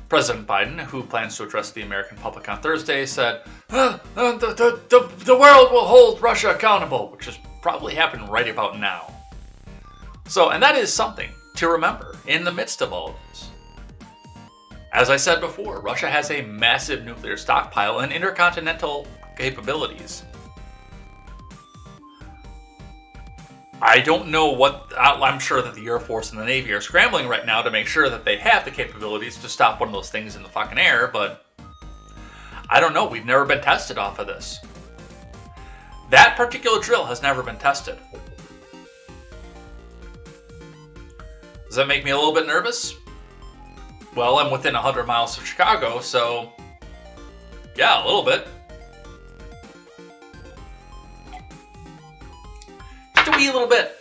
President Biden, who plans to address the American public on Thursday, said, the world will hold Russia accountable, which is probably happening right about now. And that is something to remember in the midst of all of this. As I said before, Russia has a massive nuclear stockpile and intercontinental capabilities. I don't know I'm sure that the Air Force and the Navy are scrambling right now to make sure that they have the capabilities to stop one of those things in the fucking air, but I don't know. We've never been tested off of this. That particular drill has never been tested. Does that make me a little bit nervous? Well, I'm within 100 miles of Chicago, so yeah, a little bit. Just a wee little bit.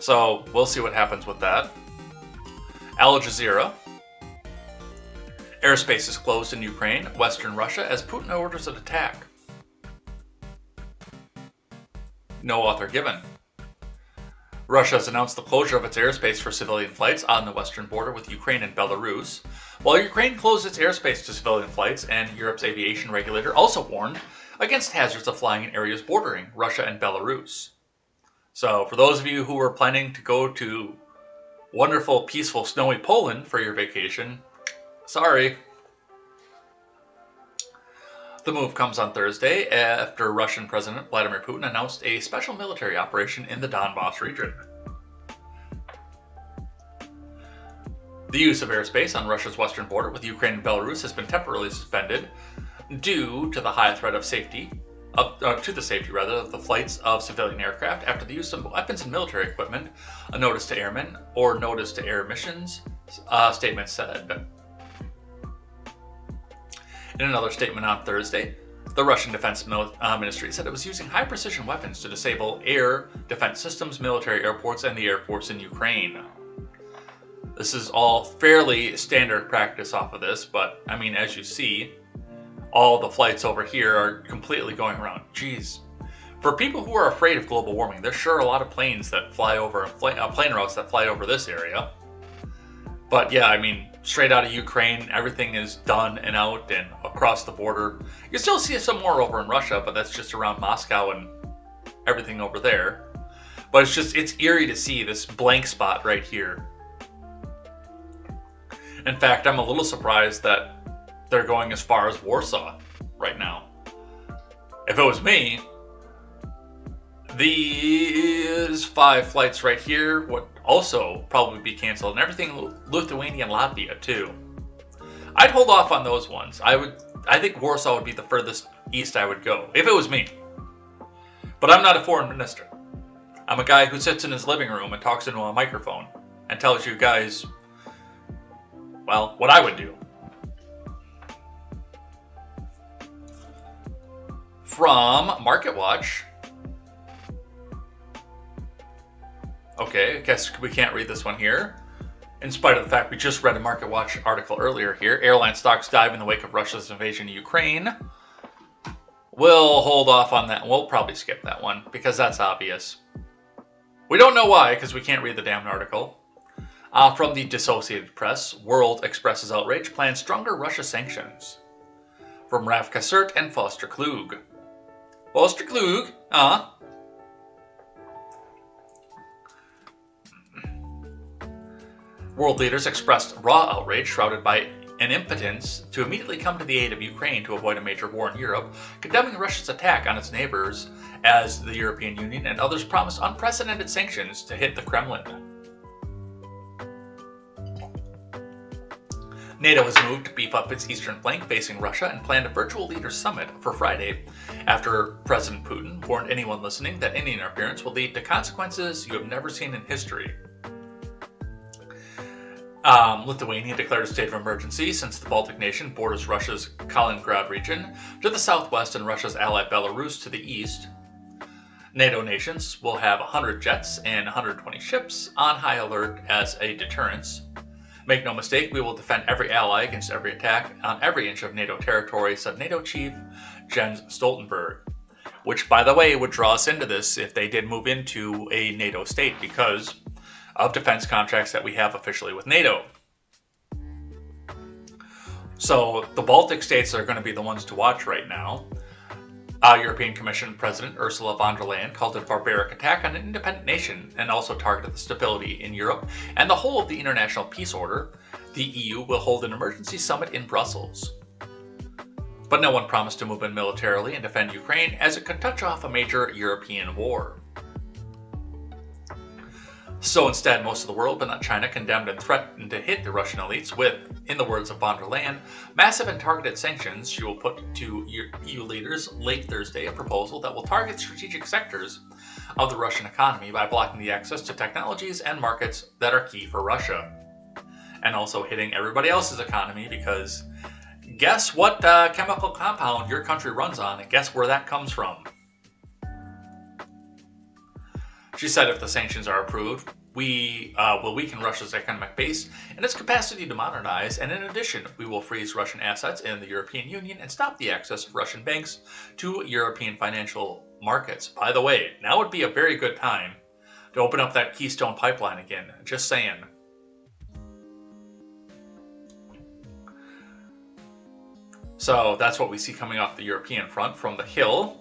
So we'll see what happens with that. Al Jazeera. Airspace is closed in Ukraine, Western Russia, as Putin orders an attack. No author given. Russia has announced the closure of its airspace for civilian flights on the western border with Ukraine and Belarus, while Ukraine closed its airspace to civilian flights, and Europe's aviation regulator also warned against hazards of flying in areas bordering Russia and Belarus. So, for those of you who are planning to go to wonderful, peaceful, snowy Poland for your vacation, sorry. The move comes on Thursday after Russian President Vladimir Putin announced a special military operation in the Donbass region. The use of airspace on Russia's western border with Ukraine and Belarus has been temporarily suspended due to the high threat of the safety of the flights of civilian aircraft after the use of weapons and military equipment, a notice to airmen or notice to air missions statement said. In another statement on Thursday, the Russian Defense Ministry said it was using high-precision weapons to disable air defense systems, military airports, and the Air Force in Ukraine. This is all fairly standard practice off of this, but I mean, as you see, all the flights over here are completely going around. Jeez. For people who are afraid of global warming, there's sure a lot of planes that fly over, plane routes that fly over this area. But yeah, I mean, straight out of Ukraine, everything is done and out and across the border. You still see some more over in Russia, but that's just around Moscow and everything over there. But it's eerie to see this blank spot right here. In fact, I'm a little surprised that they're going as far as Warsaw right now. If it was me, these 5 flights right here would also probably be canceled, and everything Lithuania and Latvia too. I'd hold off on those ones. I think Warsaw would be the furthest east I would go, if it was me. But I'm not a foreign minister. I'm a guy who sits in his living room and talks into a microphone and tells you guys, well, what I would do. From Market Watch. Okay, I guess we can't read this one here. In spite of the fact we just read a Market Watch article earlier here. Airline stocks dive in the wake of Russia's invasion of Ukraine. We'll hold off on that. We'll probably skip that one because that's obvious. We don't know why because we can't read the damn article. From the Dissociated Press, World expresses outrage, plans stronger Russia sanctions. From Raf Kassert and Foster Klug. Foster Klug, World leaders expressed raw outrage shrouded by an impotence to immediately come to the aid of Ukraine to avoid a major war in Europe, condemning Russia's attack on its neighbors as the European Union and others promised unprecedented sanctions to hit the Kremlin. NATO has moved to beef up its eastern flank facing Russia and planned a virtual leaders summit for Friday after President Putin warned anyone listening that any interference will lead to consequences you have never seen in history. Lithuania declared a state of emergency since the Baltic nation borders Russia's Kaliningrad region to the southwest and Russia's ally Belarus to the east. NATO nations will have 100 jets and 120 ships on high alert as a deterrence. Make no mistake, we will defend every ally against every attack on every inch of NATO territory, said NATO chief Jens Stoltenberg. Which, by the way, would draw us into this if they did move into a NATO state because of defense contracts that we have officially with NATO. So the Baltic states are going to be the ones to watch right now. European Commission President Ursula von der Leyen called it a barbaric attack on an independent nation and also targeted the stability in Europe and the whole of the international peace order. The EU will hold an emergency summit in Brussels. But no one promised to move in militarily and defend Ukraine as it could touch off a major European war. So instead, most of the world, but not China, condemned and threatened to hit the Russian elites with, in the words of von der Leyen, massive and targeted sanctions. She will put to EU leaders late Thursday a proposal that will target strategic sectors of the Russian economy by blocking the access to technologies and markets that are key for Russia. And also hitting everybody else's economy because guess what chemical compound your country runs on and guess where that comes from? She said if the sanctions are approved, we will weaken Russia's economic base and its capacity to modernize, and in addition, we will freeze Russian assets in the European Union and stop the access of Russian banks to European financial markets. By the way, now would be a very good time to open up that Keystone pipeline again, just saying. So that's what we see coming off the European front from the Hill.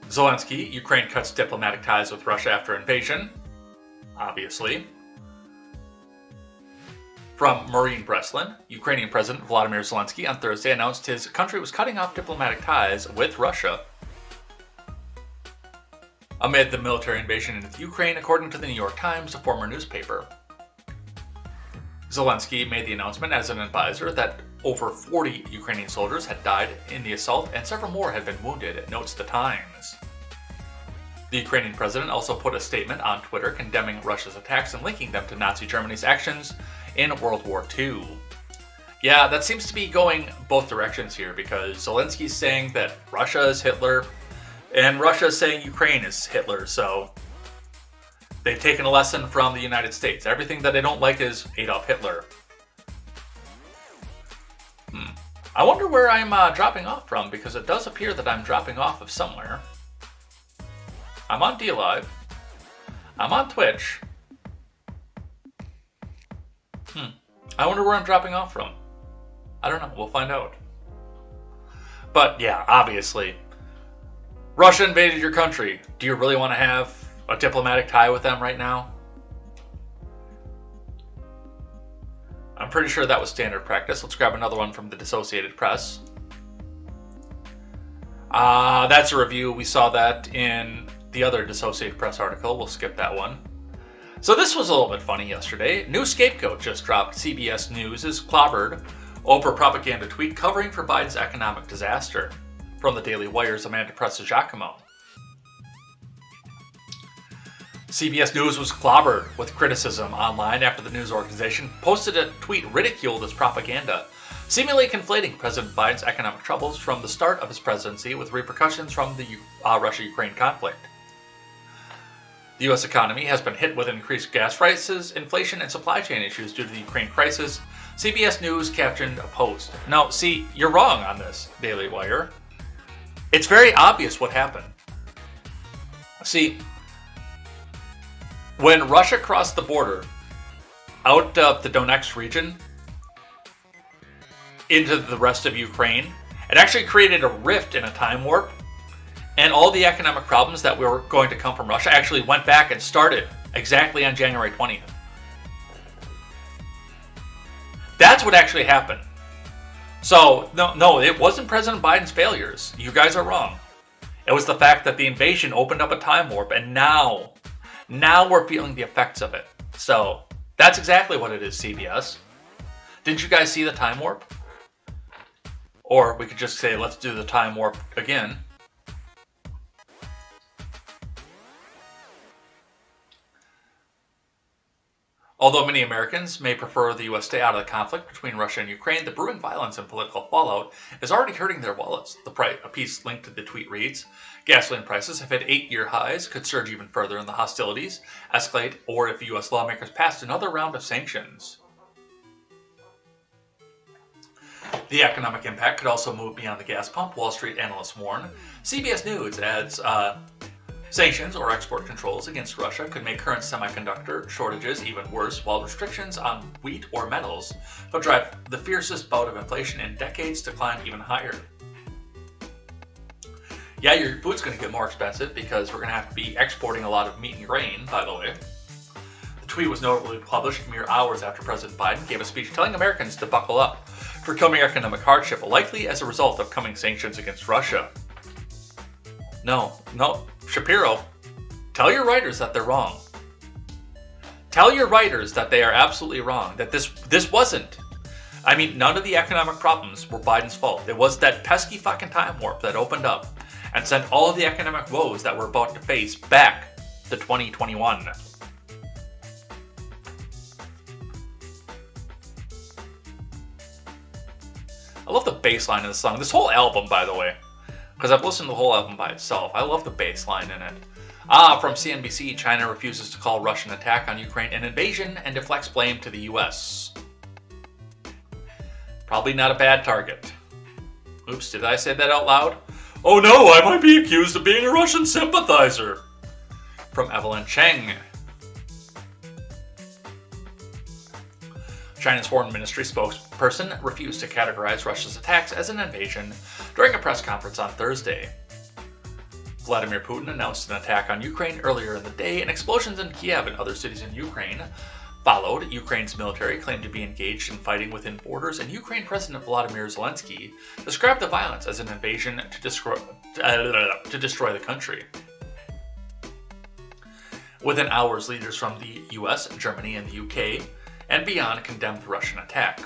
Zelensky, Ukraine cuts diplomatic ties with Russia after invasion. Obviously. From Marine Breslin, Ukrainian President Volodymyr Zelensky on Thursday announced his country was cutting off diplomatic ties with Russia amid the military invasion into Ukraine, according to the New York Times, a former newspaper. Zelensky made the announcement as an advisor that over 40 Ukrainian soldiers had died in the assault and several more had been wounded, notes the Times. The Ukrainian president also put a statement on Twitter condemning Russia's attacks and linking them to Nazi Germany's actions in World War II. Yeah, that seems to be going both directions here because Zelensky's saying that Russia is Hitler and Russia is saying Ukraine is Hitler, so They've taken a lesson from the United States. Everything that they don't like is Adolf Hitler. I wonder where I'm dropping off from, because it does appear that I'm dropping off of somewhere. I'm on DLive. I'm on Twitch. I wonder where I'm dropping off from. I don't know. We'll find out. But yeah, obviously, Russia invaded your country. Do you really want to have a diplomatic tie with them right now? I'm pretty sure that was standard practice. Let's grab another one from the Associated Press. That's a review. We saw that in the other Associated Press article. We'll skip that one. So this was a little bit funny yesterday. New scapegoat just dropped. CBS News is clobbered over propaganda tweet covering for Biden's economic disaster. From the Daily Wire's Amanda Pressa-Giacomo. CBS News was clobbered with criticism online after the news organization posted a tweet ridiculed as propaganda, seemingly conflating President Biden's economic troubles from the start of his presidency with repercussions from the Russia-Ukraine conflict. The U.S. economy has been hit with increased gas prices, inflation, and supply chain issues due to the Ukraine crisis, CBS News captioned a post. Now, see, you're wrong on this, Daily Wire. It's very obvious what happened. See, when Russia crossed the border out of the Donetsk region into the rest of Ukraine, it actually created a rift in a time warp, and all the economic problems that were going to come from Russia actually went back and started exactly on January 20th. That's what actually happened. So, no, it wasn't President Biden's failures. You guys are wrong. It was the fact that the invasion opened up a time warp, and now we're feeling the effects of it. So, that's exactly what it is, CBS. Didn't you guys see the time warp? Or we could just say, let's do the time warp again. Although many Americans may prefer the U.S. stay out of the conflict between Russia and Ukraine, the brewing violence and political fallout is already hurting their wallets. A piece linked to the tweet reads, gasoline prices have hit 8-year highs, could surge even further in the hostilities, escalate, or if U.S. lawmakers passed another round of sanctions. The economic impact could also move beyond the gas pump, Wall Street analysts warn. CBS News adds, sanctions or export controls against Russia could make current semiconductor shortages even worse, while restrictions on wheat or metals will drive the fiercest bout of inflation in decades to climb even higher. Yeah, your food's going to get more expensive because we're going to have to be exporting a lot of meat and grain, by the way. The tweet was notably published mere hours after President Biden gave a speech telling Americans to buckle up for coming economic hardship, likely as a result of coming sanctions against Russia. No, Shapiro, tell your writers that they're wrong. Tell your writers that they are absolutely wrong, that this wasn't. I mean, none of the economic problems were Biden's fault. It was that pesky fucking time warp that opened up and sent all of the economic woes that we're about to face back to 2021. I love the bass line of the song. This whole album, by the way, because I've listened to the whole album by itself. I love the bass line in it. From CNBC, China refuses to call Russian attack on Ukraine an invasion and deflects blame to the U.S. Probably not a bad target. Oops, did I say that out loud? Oh no, I might be accused of being a Russian sympathizer. From Evelyn Cheng. China's foreign ministry spokesperson refused to categorize Russia's attacks as an invasion during a press conference on Thursday. Vladimir Putin announced an attack on Ukraine earlier in the day, and explosions in Kiev and other cities in Ukraine followed. Ukraine's military claimed to be engaged in fighting within borders, and Ukraine President Volodymyr Zelensky described the violence as an invasion to destroy the country. Within hours, leaders from the US, Germany, and the UK and beyond condemned the Russian attack.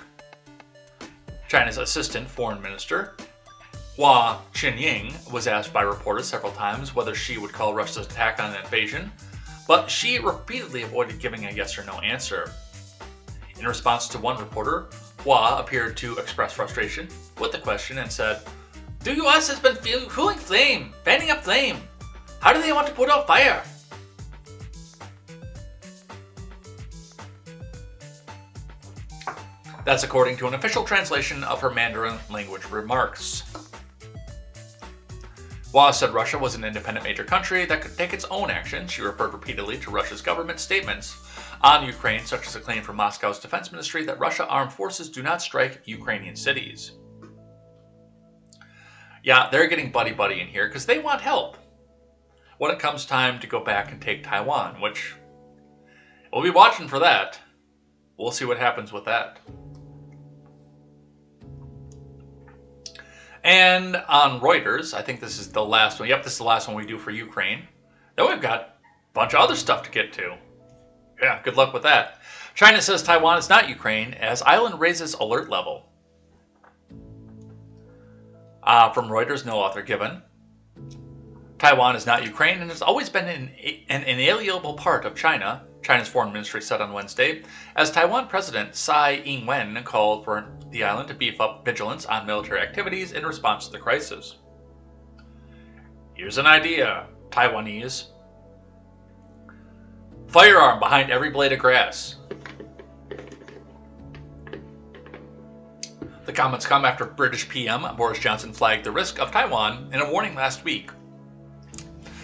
China's assistant foreign minister, Hua Chunying, was asked by reporters several times whether she would call Russia's attack an invasion, but she repeatedly avoided giving a yes or no answer. In response to one reporter, Hua appeared to express frustration with the question and said, "The US has been fanning up flame. How do they want to put out fire?" That's according to an official translation of her Mandarin language remarks. Hua said Russia was an independent major country that could take its own action. She referred repeatedly to Russia's government statements on Ukraine, such as a claim from Moscow's defense ministry that Russian armed forces do not strike Ukrainian cities. Yeah, they're getting buddy-buddy in here because they want help when it comes time to go back and take Taiwan, which we'll be watching for that. We'll see what happens with that. And on Reuters, I think this is the last one. Yep, this is the last one we do for Ukraine. Then we've got a bunch of other stuff to get to. Yeah, good luck with that. China says Taiwan is not Ukraine as island raises alert level. From Reuters, no author given. Taiwan is not Ukraine and has always been an inalienable part of China, China's foreign ministry said on Wednesday, as Taiwan President Tsai Ing-wen called for the island to beef up vigilance on military activities in response to the crisis. Here's an idea, Taiwanese. Firearm behind every blade of grass. The comments come after British PM Boris Johnson flagged the risk of Taiwan in a warning last week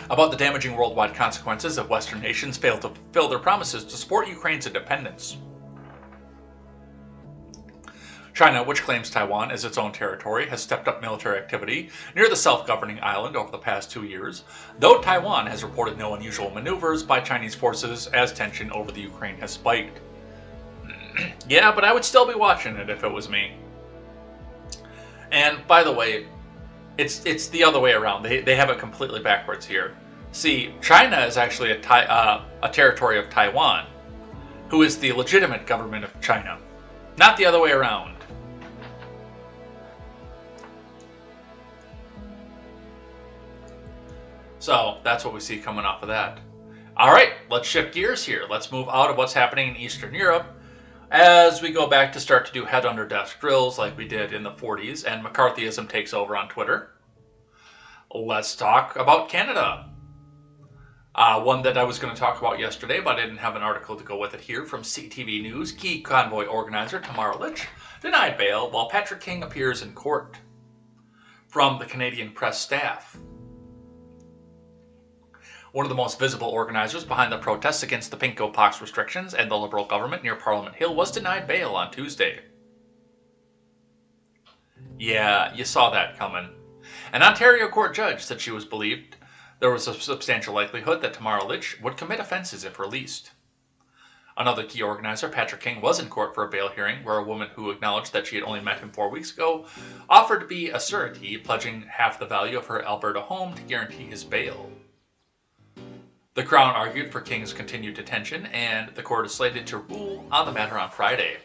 about the damaging worldwide consequences if Western nations fail to fulfill their promises to support Ukraine's independence. China, which claims Taiwan as its own territory, has stepped up military activity near the self-governing island over the past 2 years, though Taiwan has reported no unusual maneuvers by Chinese forces as tension over the Ukraine has spiked. Yeah, but I would still be watching it if it was me. And by the way, it's the other way around. They have it completely backwards here. See, China is actually a territory of Taiwan, who is the legitimate government of China, not the other way around. So that's what we see coming off of that. All right, let's shift gears here. Let's move out of what's happening in Eastern Europe as we go back to start to do head under desk drills like we did in the 40s and McCarthyism takes over on Twitter. Let's talk about Canada. One that I was going to talk about yesterday, but I didn't have an article to go with it here from CTV News. Key convoy organizer Tamara Lich denied bail while Patrick King appears in court. From the Canadian Press staff. One of the most visible organizers behind the protests against the Pinko Pox restrictions and the Liberal government near Parliament Hill was denied bail on Tuesday. Yeah, you saw that coming. An Ontario court judge said she was believed there was a substantial likelihood that Tamara Lich would commit offenses if released. Another key organizer, Patrick King, was in court for a bail hearing where a woman who acknowledged that she had only met him 4 weeks ago offered to be a surety, pledging half the value of her Alberta home to guarantee his bail. The Crown argued for King's continued detention, and the court is slated to rule on the matter on Friday.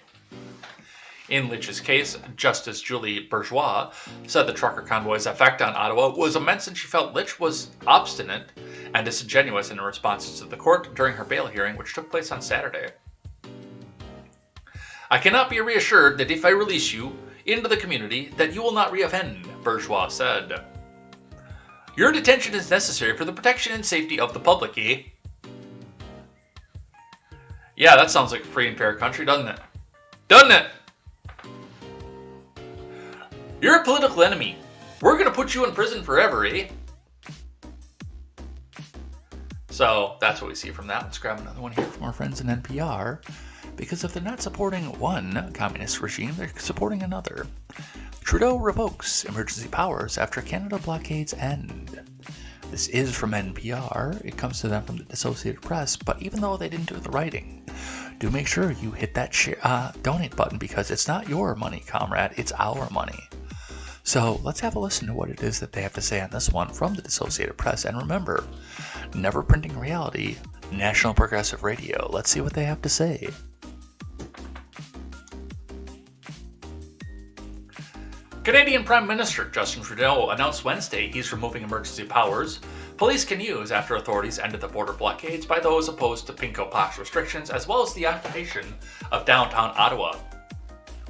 In Lich's case, Justice Julie Bourgeois said the trucker convoy's effect on Ottawa was immense and she felt Lich was obstinate and disingenuous in her responses to the court during her bail hearing, which took place on Saturday. I cannot be reassured that if I release you into the community that you will not reoffend, Bourgeois said. Your detention is necessary for the protection and safety of the public, eh? Yeah, that sounds like a free and fair country, doesn't it? Doesn't it? You're a political enemy. We're gonna put you in prison forever, eh? So that's what we see from that. Let's grab another one here from our friends in NPR. Because if they're not supporting one communist regime, they're supporting another. Trudeau revokes emergency powers after Canada blockades end. This is from NPR. It comes to them from the Associated Press, but even though they didn't do the writing, do make sure you hit that donate button because it's not your money, comrade, it's our money. So let's have a listen to what it is that they have to say on this one from the Associated Press. And remember, never printing reality, National Progressive Radio. Let's see what they have to say. Canadian Prime Minister Justin Trudeau announced Wednesday he's removing emergency powers police can use after authorities ended the border blockades by those opposed to Pinko Pox restrictions, as well as the occupation of downtown Ottawa.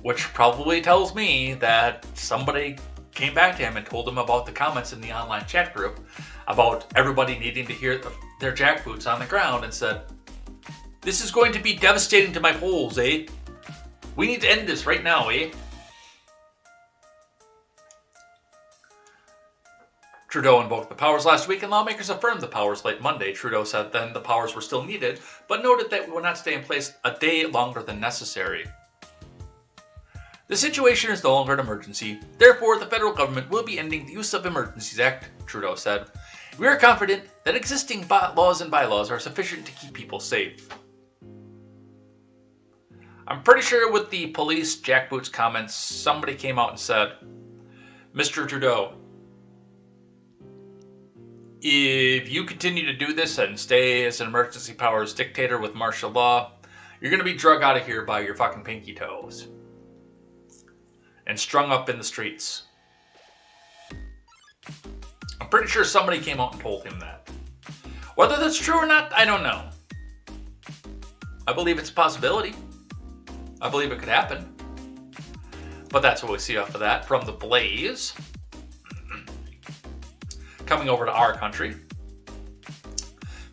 Which probably tells me that somebody came back to him and told him about the comments in the online chat group about everybody needing to hear their jackboots on the ground and said, "This is going to be devastating to my polls, eh? We need to end this right now, eh? Trudeau invoked the powers last week, and lawmakers affirmed the powers late Monday. Trudeau said then the powers were still needed, but noted that we will not stay in place a day longer than necessary. The situation is no longer an emergency. Therefore, the federal government will be ending the Use of Emergencies Act, Trudeau said. We are confident that existing laws and bylaws are sufficient to keep people safe. I'm pretty sure with the police jackboots comments, somebody came out and said, Mr. Trudeau, if you continue to do this and stay as an emergency powers dictator with martial law, you're going to be drug out of here by your fucking pinky toes. And strung up in the streets. I'm pretty sure somebody came out and told him that. Whether that's true or not, I don't know. I believe it's a possibility. I believe it could happen. But that's what we see off of that from the Blaze. Coming over to our country.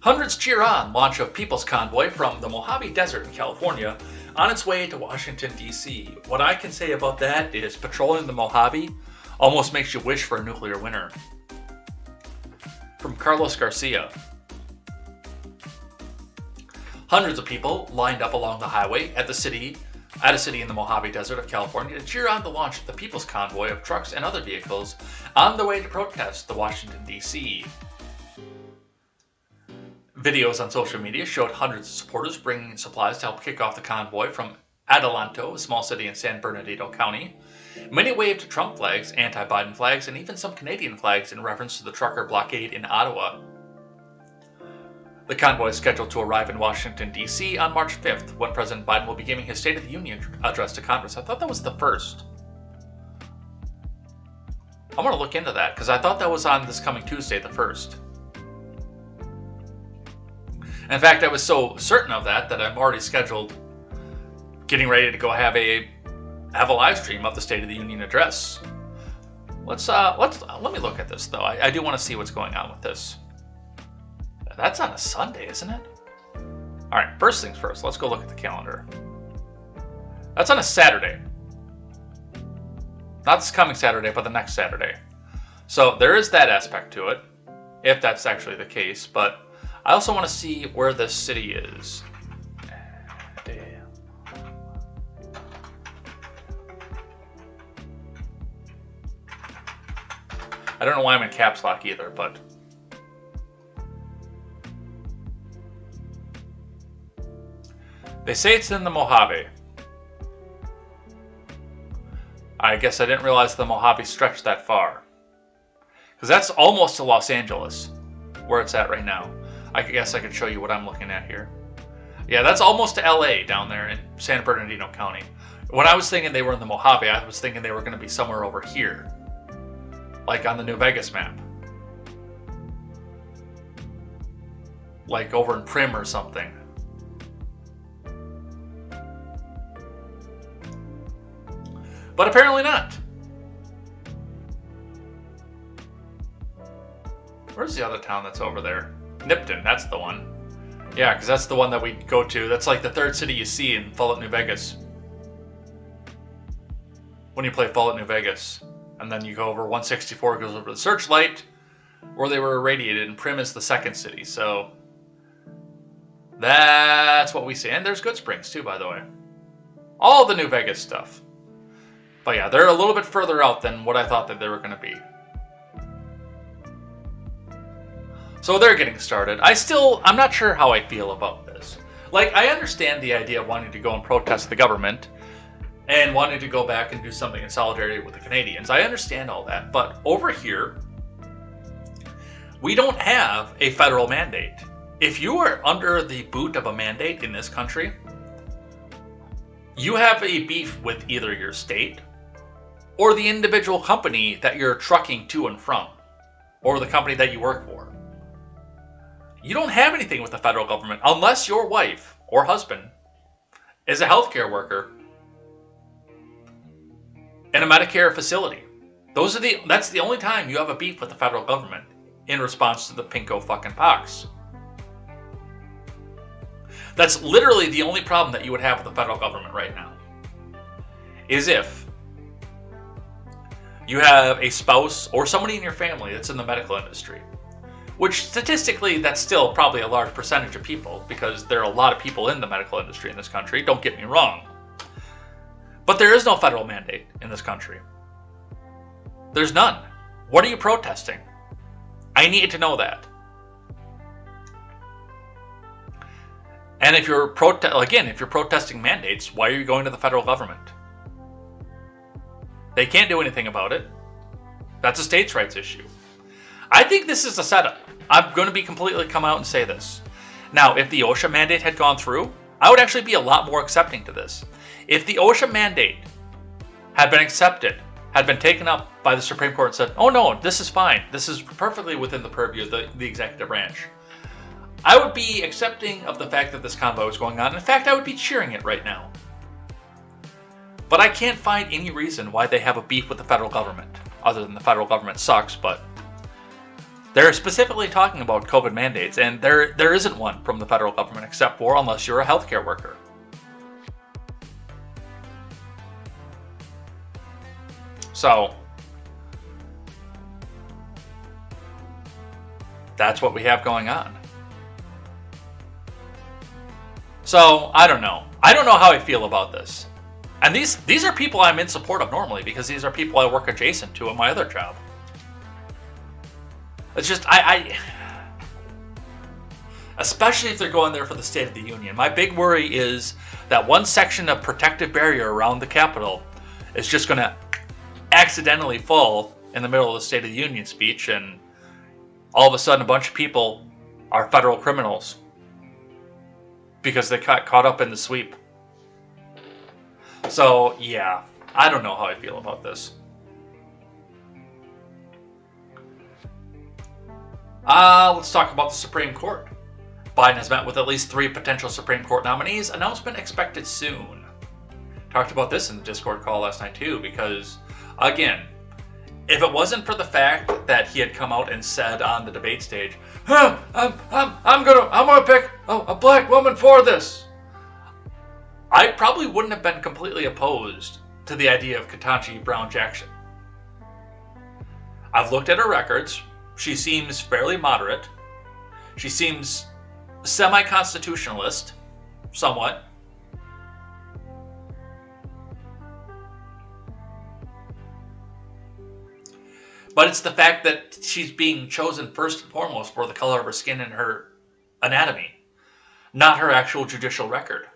Hundreds cheer on launch of People's Convoy from the Mojave Desert in California on its way to Washington, D.C. What I can say about that is patrolling the Mojave almost makes you wish for a nuclear winter. From Carlos Garcia. Hundreds of people lined up along the highway at a city in the Mojave Desert of California to cheer on the launch of the People's Convoy of trucks and other vehicles on the way to protest the Washington, D.C. Videos on social media showed hundreds of supporters bringing supplies to help kick off the convoy from Adelanto, a small city in San Bernardino County. Many waved Trump flags, anti-Biden flags, and even some Canadian flags in reference to the trucker blockade in Ottawa. The convoy is scheduled to arrive in Washington, D.C. on March 5th, when President Biden will be giving his State of the Union address to Congress. I thought that was the first. I'm going to look into that, because I thought that was on this coming Tuesday, the 1st. In fact, I was so certain of that I'm already scheduled getting ready to go have a live stream of the State of the Union address. Let me look at this, though. I do want to see what's going on with this. That's on a Sunday, isn't it? All right, first things first. Let's go look at the calendar. That's on a Saturday. Not this coming Saturday, but the next Saturday. So there is that aspect to it, if that's actually the case. But I also want to see where this city is. I don't know why I'm in caps lock either, but they say it's in the Mojave. I guess I didn't realize the Mojave stretched that far. Because that's almost to Los Angeles, where it's at right now. I guess I could show you what I'm looking at here. Yeah, that's almost to LA down there in San Bernardino County. When I was thinking they were in the Mojave, I was thinking they were going to be somewhere over here. Like on the New Vegas map. Like over in Prim or something. But apparently not. Where's the other town that's over there? Nipton, that's the one. Yeah, because that's the one that we go to. That's like the third city you see in Fallout New Vegas. When you play Fallout New Vegas. And then you go over 164, goes over the Searchlight, where they were irradiated, and Prim is the second city. So that's what we see. And there's Good Springs too, by the way. All the New Vegas stuff. But yeah, they're a little bit further out than what I thought that they were going to be. So they're getting started. I'm not sure how I feel about this. Like, I understand the idea of wanting to go and protest the government and wanting to go back and do something in solidarity with the Canadians. I understand all that. But over here, we don't have a federal mandate. If you are under the boot of a mandate in this country, you have a beef with either your state or the individual company that you're trucking to and from, or the company that you work for. You don't have anything with the federal government unless your wife or husband is a healthcare worker in a Medicare facility. That's the only time you have a beef with the federal government in response to the pinko fucking pox. That's literally the only problem that you would have with the federal government right now. is if you have a spouse or somebody in your family that's in the medical industry, which statistically that's still probably a large percentage of people because there are a lot of people in the medical industry in this country, don't get me wrong. But there is no federal mandate in this country. There's none. What are you protesting? I need to know that. And if you're protesting mandates, why are you going to the federal government? They can't do anything about it. That's a states' rights issue. I think this is a setup. I'm going to be completely come out and say this. Now, if the OSHA mandate had gone through, I would actually be a lot more accepting to this. If the OSHA mandate had been accepted, had been taken up by the Supreme Court and said, oh no, this is fine. This is perfectly within the purview of the executive branch. I would be accepting of the fact that this convoy was going on. In fact, I would be cheering it right now. But I can't find any reason why they have a beef with the federal government, other than the federal government sucks, but they're specifically talking about COVID mandates, and there isn't one from the federal government except for unless you're a healthcare worker. So, that's what we have going on. So, I don't know. I don't know how I feel about this. And these are people I'm in support of normally because these are people I work adjacent to in my other job. It's just, especially if they're going there for the State of the Union. My big worry is that one section of protective barrier around the Capitol is just going to accidentally fall in the middle of the State of the Union speech, and all of a sudden a bunch of people are federal criminals because they got caught up in the sweep. So, yeah, I don't know how I feel about this. Let's talk about the Supreme Court. Biden has met with at least 3 potential Supreme Court nominees. Announcement expected soon. Talked about this in the Discord call last night too, because, again, if it wasn't for the fact that he had come out and said on the debate stage, I'm gonna pick a black woman for this, I probably wouldn't have been completely opposed to the idea of Ketanji Brown Jackson. I've looked at her records. She seems fairly moderate. She seems semi-constitutionalist, somewhat. But it's the fact that she's being chosen first and foremost for the color of her skin and her anatomy, not her actual judicial record.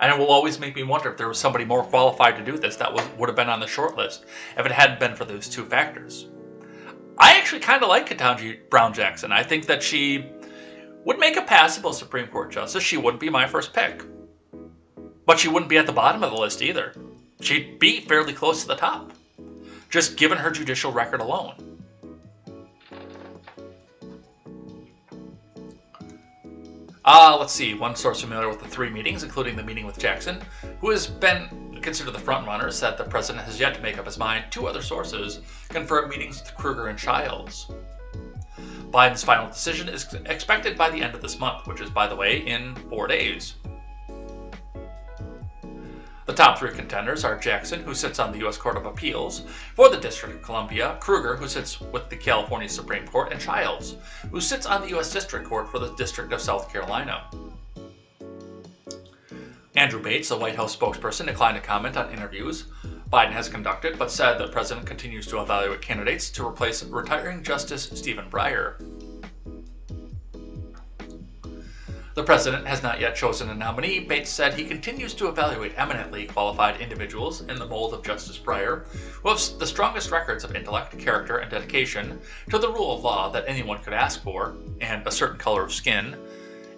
And it will always make me wonder if there was somebody more qualified to do this that would have been on the short list if it hadn't been for those 2 factors. I actually kind of like Ketanji Brown Jackson. I think that she would make a passable Supreme Court justice. She wouldn't be my first pick. But she wouldn't be at the bottom of the list either. She'd be fairly close to the top, just given her judicial record alone. Let's see. One source familiar with the 3 meetings, including the meeting with Jackson, who has been considered the front-runner, said the president has yet to make up his mind. 2 other sources confirmed meetings with Kruger and Childs. Biden's final decision is expected by the end of this month, which is, by the way, in 4 days. The top 3 contenders are Jackson, who sits on the U.S. Court of Appeals for the District of Columbia, Kruger, who sits with the California Supreme Court, and Childs, who sits on the U.S. District Court for the District of South Carolina. Andrew Bates, the White House spokesperson, declined to comment on interviews Biden has conducted, but said the president continues to evaluate candidates to replace retiring Justice Stephen Breyer. The president has not yet chosen a nominee. Bates said he continues to evaluate eminently qualified individuals in the mold of Justice Breyer, who have the strongest records of intellect, character, and dedication to the rule of law that anyone could ask for, and a certain color of skin,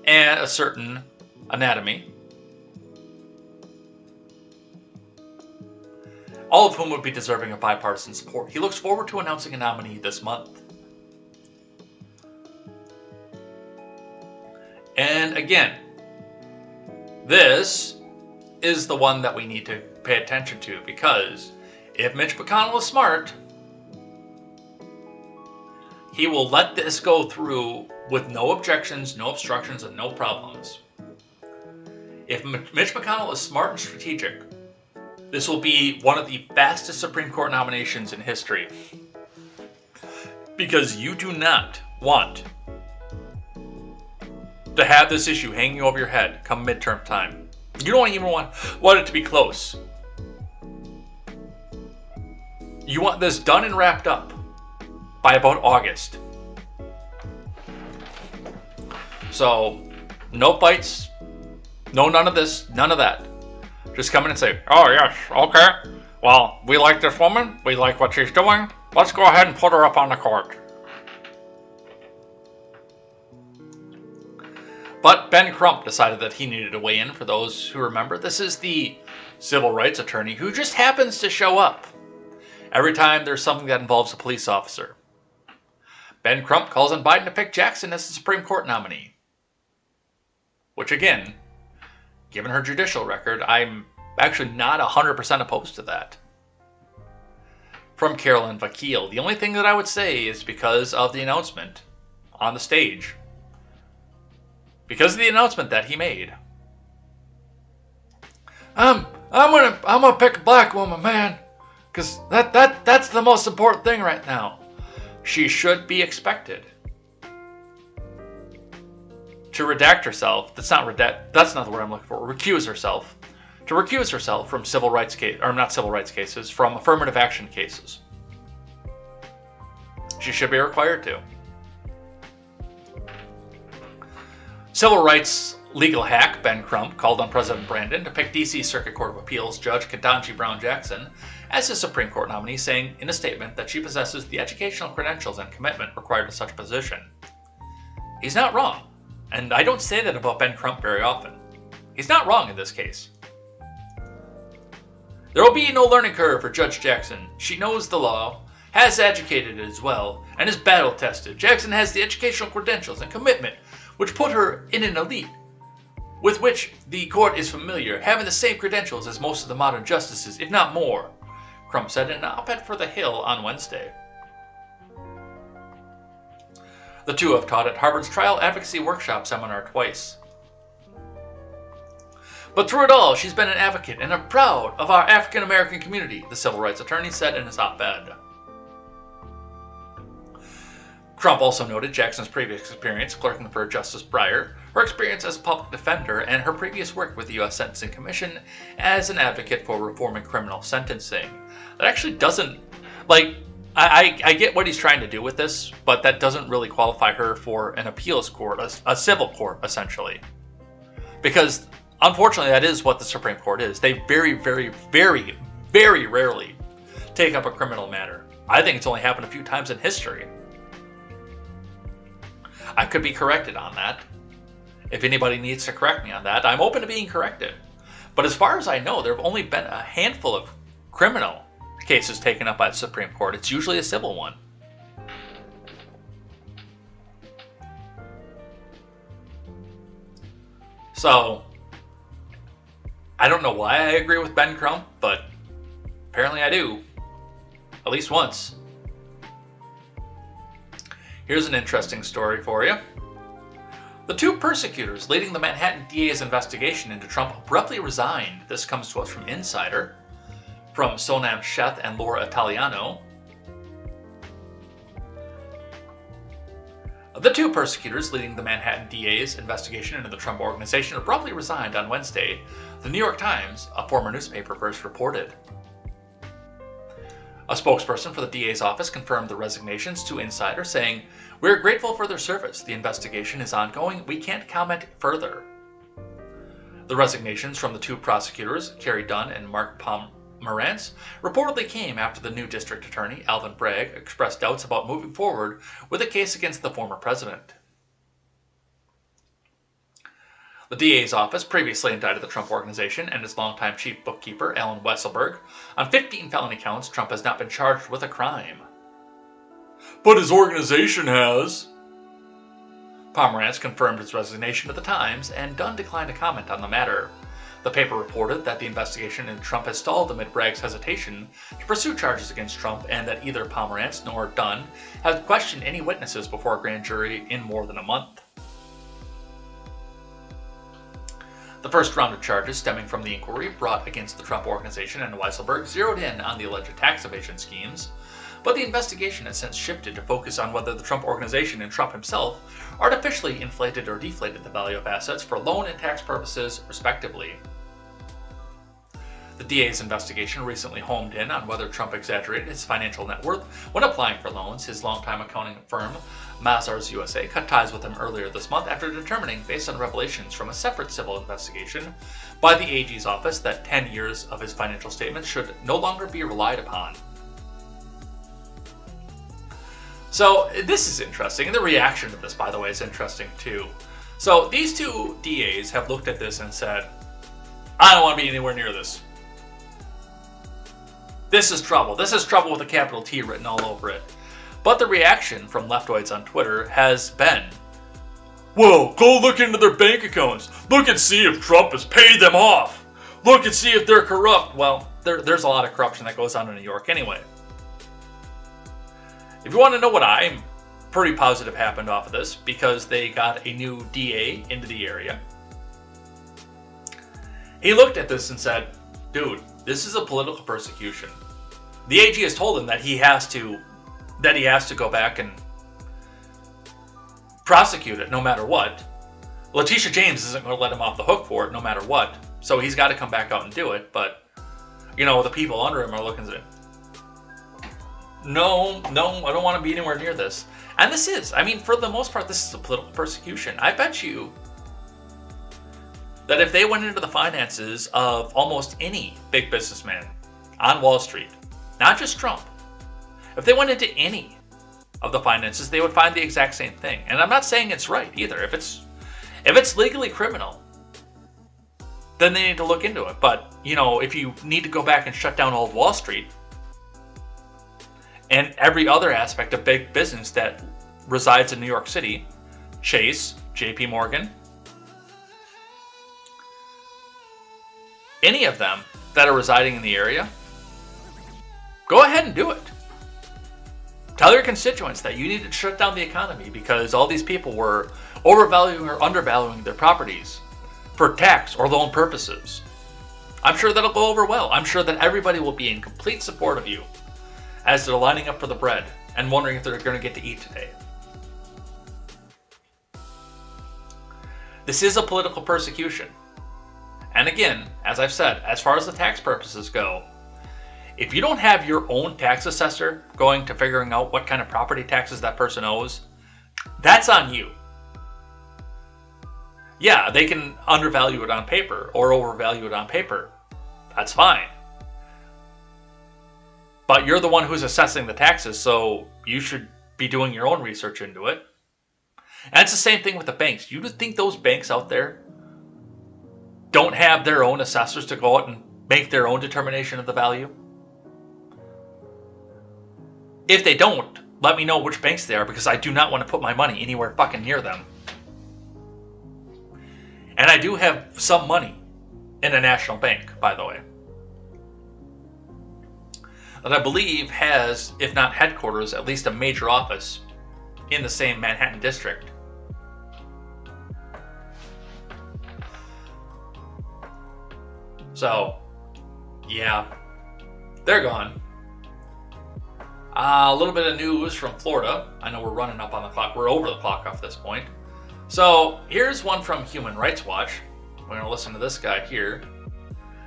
and a certain anatomy, all of whom would be deserving of bipartisan support. He looks forward to announcing a nominee this month. And again, this is the one that we need to pay attention to, because if Mitch McConnell is smart, he will let this go through with no objections, no obstructions, and no problems. If Mitch McConnell is smart and strategic, This will be one of the fastest Supreme Court nominations in history. Because you do not want to have this issue hanging over your head come midterm time. You don't even want it to be close. You want this done and wrapped up by about August. So, no fights, none of this, none of that. Just come in and say, oh yes, okay, well, we like this woman, we like what she's doing, let's go ahead and put her up on the court. But Ben Crump decided that he needed to weigh in. For those who remember, this is the civil rights attorney who just happens to show up every time there's something that involves a police officer. Ben Crump calls on Biden to pick Jackson as the Supreme Court nominee. Which again, given her judicial record, I'm actually not 100% opposed to that. From Carolyn Vakil, the only thing that I would say is because of the announcement on the stage. Because of the announcement that he made. I'm gonna pick a black woman, man. Because that's the most important thing right now. She should be expected to redact herself. That's not the word I'm looking for. Recuse herself. To recuse herself from civil rights cases, from affirmative action cases. She should be required to. Civil rights legal hack Ben Crump called on President Brandon to pick D.C. Circuit Court of Appeals Judge Ketanji Brown Jackson as his Supreme Court nominee, saying in a statement that she possesses the educational credentials and commitment required to such a position. He's not wrong, and I don't say that about Ben Crump very often. He's not wrong in this case. There will be no learning curve for Judge Jackson. She knows the law, has educated it as well, and is battle-tested. Jackson has the educational credentials and commitment which put her in an elite with which the court is familiar, having the same credentials as most of the modern justices, if not more, Crump said in an op-ed for The Hill on Wednesday. The two have taught at Harvard's Trial Advocacy Workshop seminar twice. But through it all, she's been an advocate and are proud of our African American community, the civil rights attorney said in his op-ed. Crump also noted Jackson's previous experience clerking for Justice Breyer, her experience as a public defender, and her previous work with the U.S. Sentencing Commission as an advocate for reforming criminal sentencing. That actually doesn't, I get what he's trying to do with this, but that doesn't really qualify her for an appeals court, a civil court, essentially. Because, unfortunately, that is what the Supreme Court is. They very, very, very, very rarely take up a criminal matter. I think it's only happened a few times in history. I could be corrected on that. If anybody needs to correct me on that, I'm open to being corrected. But as far as I know, there have only been a handful of criminal cases taken up by the Supreme Court. It's usually a civil one. So, I don't know why I agree with Ben Crump, but apparently I do. At least once. Here's an interesting story for you. The two persecutors leading the Manhattan DA's investigation into Trump abruptly resigned. This comes to us from Insider, from Sonam Sheth and Laura Italiano. The two persecutors leading the Manhattan DA's investigation into the Trump Organization abruptly resigned on Wednesday, the New York Times, a former newspaper, first reported. A spokesperson for the DA's office confirmed the resignations to Insider, saying, "We're grateful for their service. The investigation is ongoing. We can't comment further." The resignations from the two prosecutors, Carrie Dunn and Mark Pomerantz, reportedly came after the new district attorney, Alvin Bragg, expressed doubts about moving forward with a case against the former president. The DA's office previously indicted the Trump Organization and its longtime chief bookkeeper, Alan Weisselberg, on 15 felony counts. Trump has not been charged with a crime. But his organization has. Pomerantz confirmed his resignation to the Times, and Dunn declined to comment on the matter. The paper reported that the investigation into Trump has stalled amid Bragg's hesitation to pursue charges against Trump, and that either Pomerantz nor Dunn have questioned any witnesses before a grand jury in more than a month. The first round of charges stemming from the inquiry brought against the Trump Organization and Weisselberg zeroed in on the alleged tax evasion schemes, but the investigation has since shifted to focus on whether the Trump Organization and Trump himself artificially inflated or deflated the value of assets for loan and tax purposes, respectively. The DA's investigation recently homed in on whether Trump exaggerated his financial net worth when applying for loans. His longtime accounting firm, Mazars USA, cut ties with him earlier this month after determining, based on revelations from a separate civil investigation by the AG's office, that 10 years of his financial statements should no longer be relied upon. So this is interesting, and the reaction to this, by the way, is interesting too. So these two DAs have looked at this and said, I don't want to be anywhere near this. This is trouble. This is trouble with a capital T written all over it. But the reaction from leftoids on Twitter has been, whoa, go look into their bank accounts. Look and see if Trump has paid them off. Look and see if they're corrupt. Well, there's a lot of corruption that goes on in New York anyway. If you want to know what I'm pretty positive happened off of this, because they got a new DA into the area. He looked at this and said, dude, this is a political persecution. The AG has told him that he has to go back and prosecute it no matter what. Letitia James isn't going to let him off the hook for it no matter what. So he's got to come back out and do it. But, the people under him are looking at it. No, I don't want to be anywhere near this. And this is, for the most part, this is a political persecution. I bet you that if they went into the finances of almost any big businessman on Wall Street, not just Trump, if they went into any of the finances, they would find the exact same thing. And I'm not saying it's right either. If it's legally criminal, then they need to look into it. But, if you need to go back and shut down all of Wall Street and every other aspect of big business that resides in New York City, Chase, JP Morgan, any of them that are residing in the area, go ahead and do it. Tell your constituents that you need to shut down the economy because all these people were overvaluing or undervaluing their properties for tax or loan purposes. I'm sure that'll go over well. I'm sure that everybody will be in complete support of you as they're lining up for the bread and wondering if they're going to get to eat today. This is a political persecution. And again, as I've said, as far as the tax purposes go, if you don't have your own tax assessor going to figuring out what kind of property taxes that person owes, that's on you. Yeah, they can undervalue it on paper or overvalue it on paper. That's fine. But you're the one who's assessing the taxes, so you should be doing your own research into it. And it's the same thing with the banks. You would think those banks out there don't have their own assessors to go out and make their own determination of the value? If they don't, let me know which banks they are, because I do not want to put my money anywhere fucking near them. And I do have some money in a national bank, by the way, that I believe has, if not headquarters, at least a major office in the same Manhattan district. So, yeah, they're gone. A little bit of news from Florida. I know we're running up on the clock. We're over the clock off this point. So, here's one from Human Rights Watch. We're going to listen to this guy here.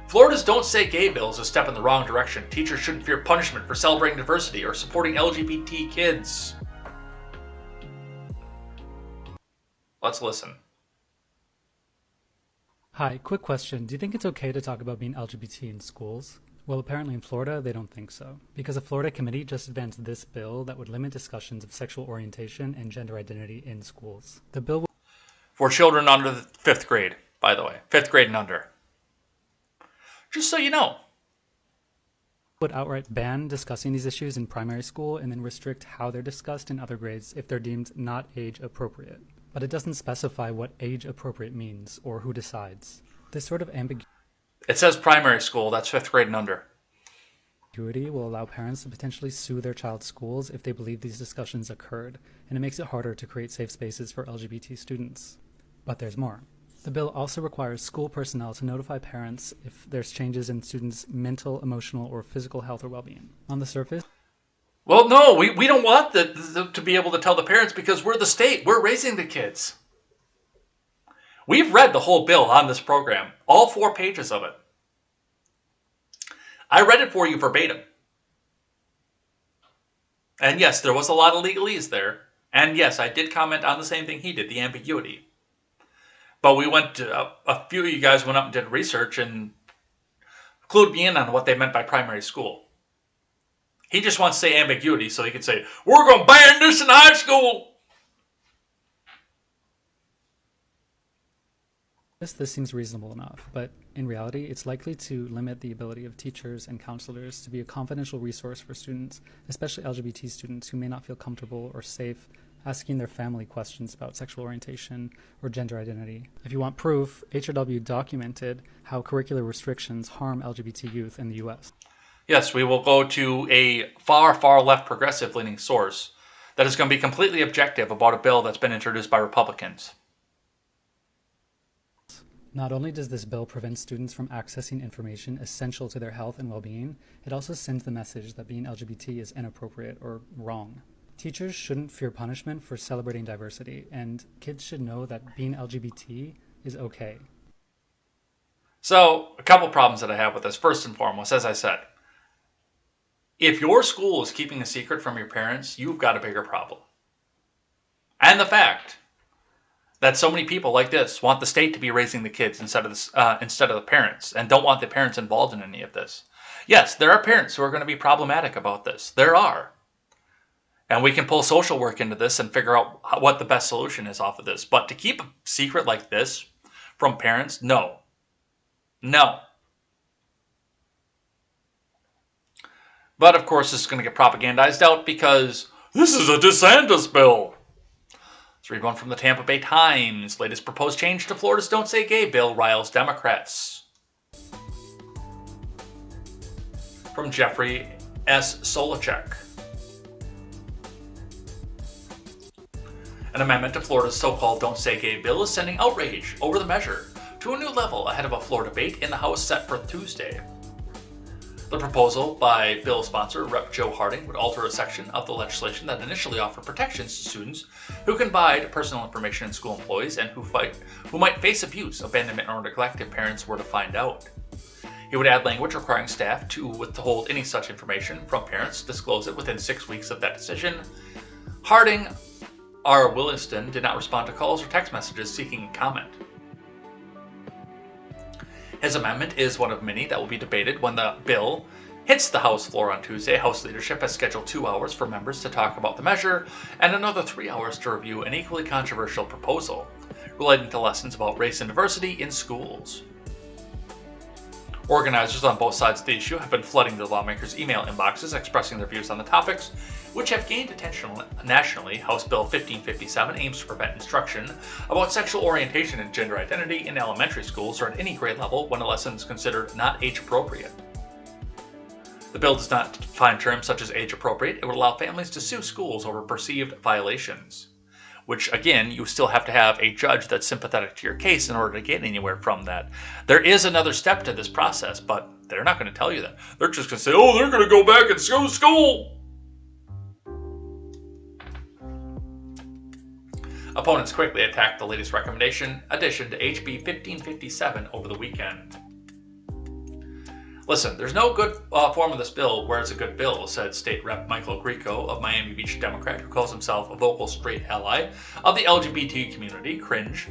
Florida's Don't Say Gay bill is a step in the wrong direction. Teachers shouldn't fear punishment for celebrating diversity or supporting LGBT kids. Let's listen. Hi, quick question. Do you think it's okay to talk about being LGBT in schools? Well, apparently in Florida, they don't think so. Because a Florida committee just advanced this bill that would limit discussions of sexual orientation and gender identity in schools. The bill for children under the 5th grade, by the way. 5th grade and under. Just so you know. Would outright ban discussing these issues in primary school and then restrict how they're discussed in other grades if they're deemed not age appropriate. But it doesn't specify what age appropriate means or who decides. This sort of ambiguity It says primary school, that's 5th grade and under. Will allow parents to potentially sue their child's schools if they believe these discussions occurred, and it makes it harder to create safe spaces for LGBT students. But there's more. The bill also requires school personnel to notify parents if there's changes in students' mental, emotional, or physical health or well-being. On the surface, Well, no, we don't want to be able to tell the parents because we're the state. We're raising the kids. We've read the whole bill on this program, all 4 pages of it. I read it for you verbatim. And yes, there was a lot of legalese there. And yes, I did comment on the same thing he did, the ambiguity. But we went, a few of you guys went up and did research and clued me in on what they meant by primary school. He just wants to say ambiguity so he can say, we're going to ban this in high school. this seems reasonable enough, but in reality, it's likely to limit the ability of teachers and counselors to be a confidential resource for students, especially LGBT students who may not feel comfortable or safe asking their family questions about sexual orientation or gender identity. If you want proof, HRW documented how curricular restrictions harm LGBT youth in the U.S. Yes, we will go to a far, far left progressive leaning source that is going to be completely objective about a bill that's been introduced by Republicans. Not only does this bill prevent students from accessing information essential to their health and well-being, it also sends the message that being LGBT is inappropriate or wrong. Teachers shouldn't fear punishment for celebrating diversity, and kids should know that being LGBT is okay. So, a couple problems that I have with this. First and foremost, as I said, if your school is keeping a secret from your parents, you've got a bigger problem. And the fact that so many people like this want the state to be raising the kids instead of the parents, and don't want the parents involved in any of this. Yes, there are parents who are going to be problematic about this. There are. And we can pull social work into this and figure out what the best solution is off of this. But to keep a secret like this from parents, no. No. But of course, this is going to get propagandized out because this is a DeSantis bill. Let's read one from the Tampa Bay Times. Latest proposed change to Florida's Don't Say Gay bill riles Democrats. From Jeffrey S. Solachek. An amendment to Florida's so-called Don't Say Gay bill is sending outrage over the measure to a new level ahead of a floor debate in the House set for Tuesday. The proposal by bill sponsor Rep. Joe Harding would alter a section of the legislation that initially offered protections to students who confide personal information in school employees and who might face abuse, abandonment, or neglect if parents were to find out. He would add language requiring staff to withhold any such information from parents, disclose it within 6 weeks of that decision. Harding R. Williston did not respond to calls or text messages seeking comment. His amendment is one of many that will be debated when the bill hits the House floor on Tuesday. House leadership has scheduled 2 hours for members to talk about the measure and another 3 hours to review an equally controversial proposal relating to lessons about race and diversity in schools. Organizers on both sides of the issue have been flooding the lawmakers' email inboxes expressing their views on the topics, which have gained attention nationally. House Bill 1557 aims to prevent instruction about sexual orientation and gender identity in elementary schools or at any grade level when a lesson is considered not age appropriate. The bill does not define terms such as age appropriate. It would allow families to sue schools over perceived violations, which again, you still have to have a judge that's sympathetic to your case in order to get anywhere from that. There is another step to this process, but they're not going to tell you that. They're just going to say, oh, they're going to go back and sue school. Opponents quickly attacked the latest recommendation addition to HB 1557 over the weekend. Listen, there's no good form of this bill where it's a good bill, said State Rep. Michael Grieco of Miami Beach Democrat, who calls himself a vocal straight ally of the LGBT community. Cringe.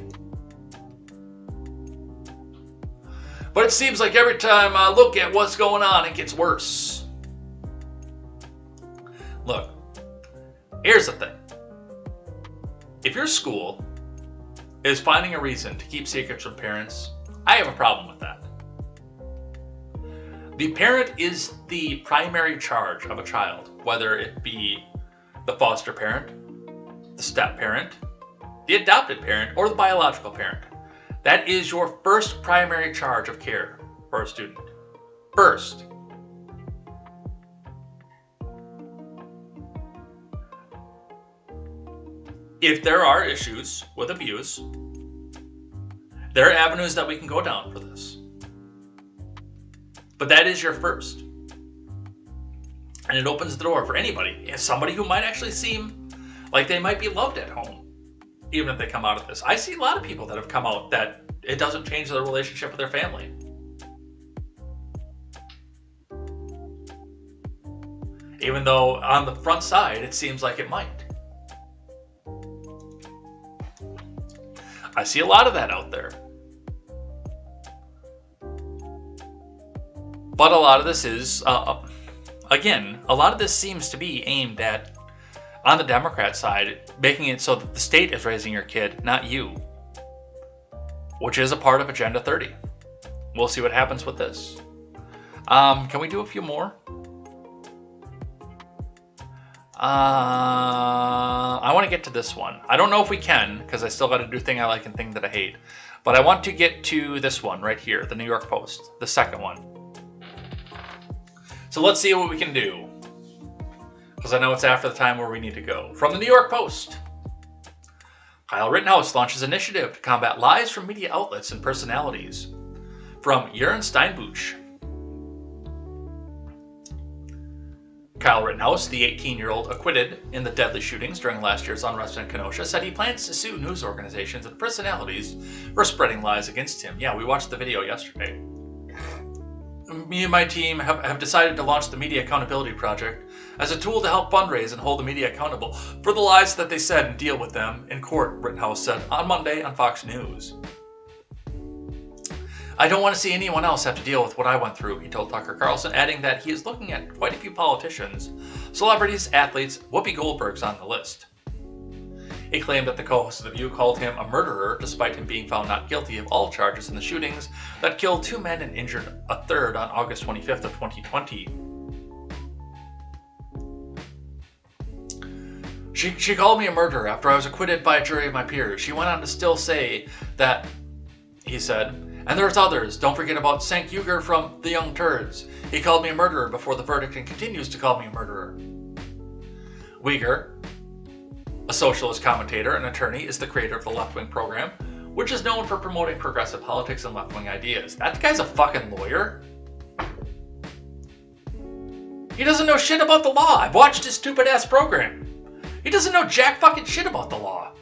But it seems like every time I look at what's going on, it gets worse. Look, here's the thing. If your school is finding a reason to keep secrets from parents, I have a problem with that. The parent is the primary charge of a child, whether it be the foster parent, the step parent, the adopted parent, or the biological parent. That is your first primary charge of care for a student. First. If there are issues with abuse, There are avenues that we can go down for this. But that is your first. And it opens the door for anybody. Somebody who might actually seem like they might be loved at home, even if they come out of this. I see a lot of people that have come out that it doesn't change their relationship with their family. Even though on the front side, it seems like it might. I see a lot of that out there. But a lot of this is, again, a lot of this seems to be aimed at, on the Democrat side, making it so that the state is raising your kid, not you. Which is a part of Agenda 30. We'll see what happens with this. Can we do a few more? I want to get to this one. I don't know if we can, because I still got to do Thing I Like and Thing That I Hate. But I want to get to this one right here, the New York Post, the second one. So let's see what we can do, because I know it's after the time where we need to go. From the New York Post. Kyle Rittenhouse launches initiative to combat lies from media outlets and personalities. From Jurgen Steinbuch. Kyle Rittenhouse, the 18-year-old acquitted in the deadly shootings during last year's unrest in Kenosha, said he plans to sue news organizations and personalities for spreading lies against him. Yeah, we watched the video yesterday. Me and my team have decided to launch the Media Accountability Project as a tool to help fundraise and hold the media accountable for the lies that they said and deal with them in court, Rittenhouse said on Monday on Fox News. I don't want to see anyone else have to deal with what I went through, he told Tucker Carlson, adding that he is looking at quite a few politicians, celebrities, athletes, Whoopi Goldberg's on the list. He claimed that the co-host of The View called him a murderer, despite him being found not guilty of all charges in the shootings that killed 2 men and injured a third on August 25th of 2020. She called me a murderer after I was acquitted by a jury of my peers. She went on to still say that, he said, and there's others. Don't forget about Cenk Uygur from The Young Turds. He called me a murderer before the verdict and continues to call me a murderer. Uygur, a socialist commentator and attorney, is the creator of the Left Wing program, which is known for promoting progressive politics and left-wing ideas. That guy's a fucking lawyer. He doesn't know shit about the law. I've watched his stupid-ass program. He doesn't know jack fucking shit about the law.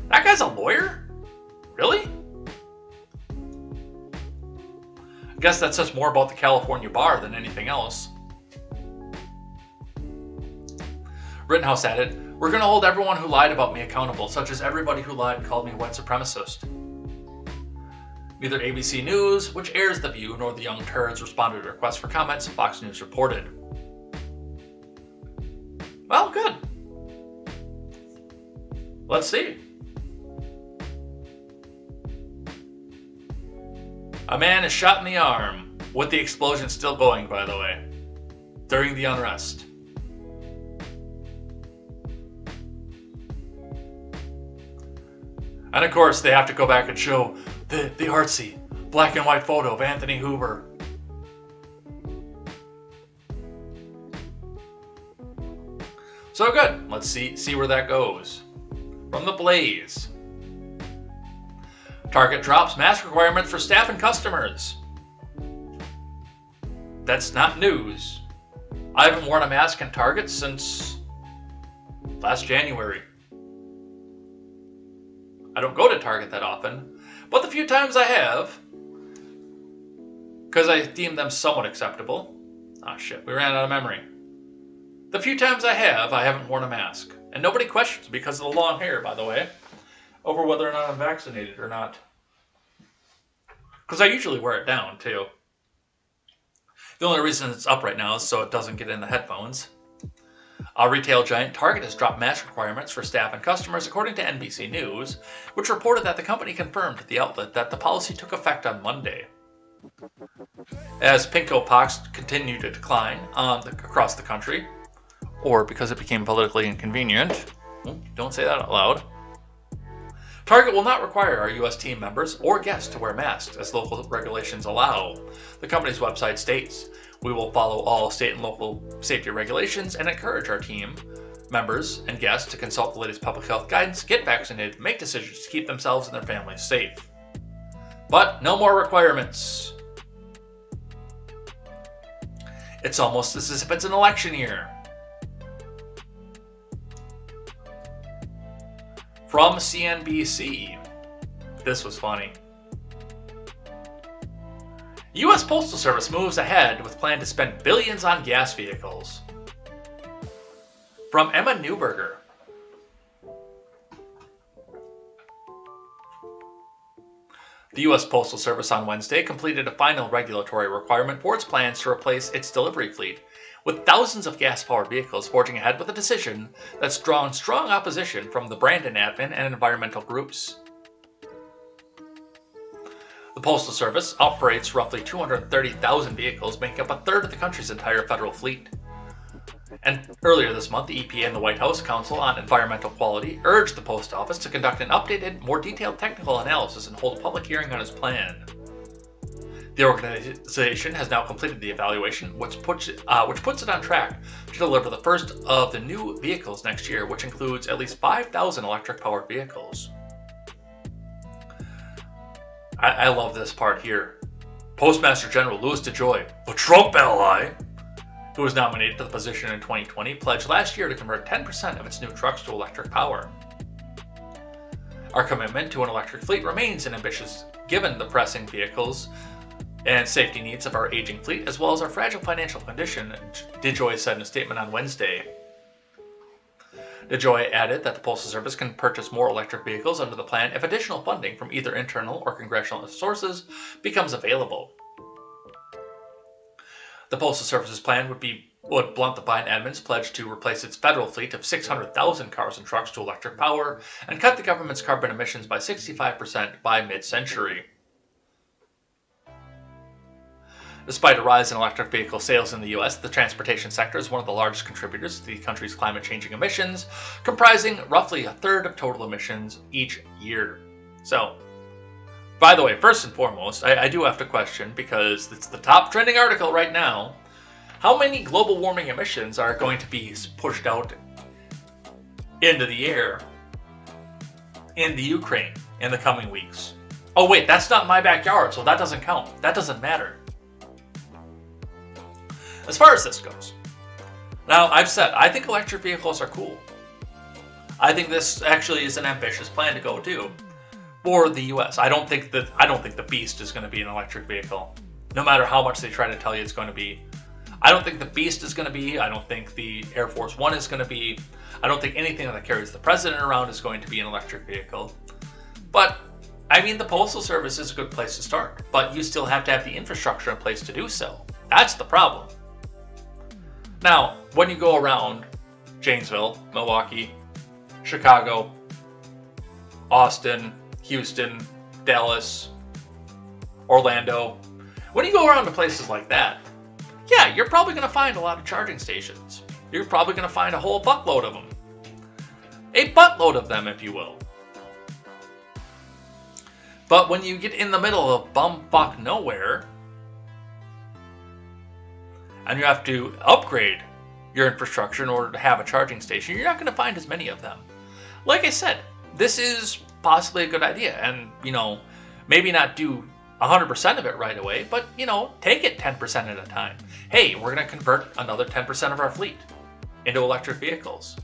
That guy's a lawyer? Really? I guess that says more about the California bar than anything else. Rittenhouse added, "We're going to hold everyone who lied about me accountable, such as everybody who lied and called me a white supremacist." Neither ABC News, which airs The View, nor The Young Turds responded to requests for comments, Fox News reported. Well, good. Let's see. A man is shot in the arm, with the explosion still going, by the way, during the unrest. And of course, they have to go back and show the artsy black and white photo of Anthony Hoover. So good. Let's see where that goes. From the Blaze. Target drops mask requirements for staff and customers. That's not news. I haven't worn a mask in Target since last January. I don't go to Target that often, but the few times I have, because I deem them somewhat acceptable. Ah, shit, we ran out of memory. The few times I haven't worn a mask. And nobody questions because of the long hair, by the way, over whether or not I'm vaccinated or not. Because I usually wear it down, too. The only reason it's up right now is so it doesn't get in the headphones. Our retail giant Target has dropped mask requirements for staff and customers, according to NBC News, which reported that the company confirmed to the outlet that the policy took effect on Monday. As pinko pox continued to decline across the country, or because it became politically inconvenient, don't say that out loud, Target will not require our U.S. team members or guests to wear masks as local regulations allow. The company's website states, "We will follow all state and local safety regulations and encourage our team members and guests to consult the latest public health guidance, get vaccinated, make decisions to keep themselves and their families safe." But no more requirements. It's almost as if it's an election year. From CNBC. This was funny. U.S. Postal Service moves ahead with plan to spend billions on gas vehicles. From Emma Newberger. The U.S. Postal Service on Wednesday completed a final regulatory requirement for its plans to replace its delivery fleet, with thousands of gas-powered vehicles forging ahead with a decision that's drawn strong opposition from the Brandon admin and environmental groups. The Postal Service operates roughly 230,000 vehicles, making up a third of the country's entire federal fleet. And earlier this month, the EPA and the White House Council on Environmental Quality urged the Post Office to conduct an updated, more detailed technical analysis and hold a public hearing on its plan. The organization has now completed the evaluation, which puts it on track to deliver the first of the new vehicles next year, which includes at least 5,000 electric-powered vehicles. I love this part here. Postmaster General Louis DeJoy, the Trump ally, who was nominated to the position in 2020, pledged last year to convert 10% of its new trucks to electric power. Our commitment to an electric fleet remains ambitious given the pressing vehicles and safety needs of our aging fleet, as well as our fragile financial condition, DeJoy said in a statement on Wednesday. DeJoy added that the Postal Service can purchase more electric vehicles under the plan if additional funding from either internal or congressional sources becomes available. The Postal Service's plan would blunt the Biden admin's pledge to replace its federal fleet of 600,000 cars and trucks to electric power and cut the government's carbon emissions by 65% by mid-century. Despite a rise in electric vehicle sales in the U.S., the transportation sector is one of the largest contributors to the country's climate-changing emissions, comprising roughly a third of total emissions each year. So, by the way, first and foremost, I do have to question, because it's the top trending article right now, how many global warming emissions are going to be pushed out into the air in the Ukraine in the coming weeks? Oh wait, that's not my backyard, so that doesn't count. That doesn't matter. As far as this goes, now I've said I think electric vehicles are cool. I think this actually is an ambitious plan to go do for the U.S. I don't think the Beast is going to be an electric vehicle, no matter how much they try to tell you it's going to be. I don't think the Beast is going to be. I don't think the Air Force One is going to be. I don't think anything that carries the president around is going to be an electric vehicle. But I mean, the Postal Service is a good place to start, but you still have to have the infrastructure in place to do so. That's the problem. Now, when you go around Janesville, Milwaukee, Chicago, Austin, Houston, Dallas, Orlando, when you go around to places like that, yeah, you're probably going to find a lot of charging stations. You're probably going to find a whole buttload of them. A buttload of them, if you will. But when you get in the middle of bumfuck nowhere, and you have to upgrade your infrastructure in order to have a charging station, you're not going to find as many of them. Like I said, this is possibly a good idea, and, maybe not do 100% of it right away, but, take it 10% at a time. Hey, we're going to convert another 10% of our fleet into electric vehicles.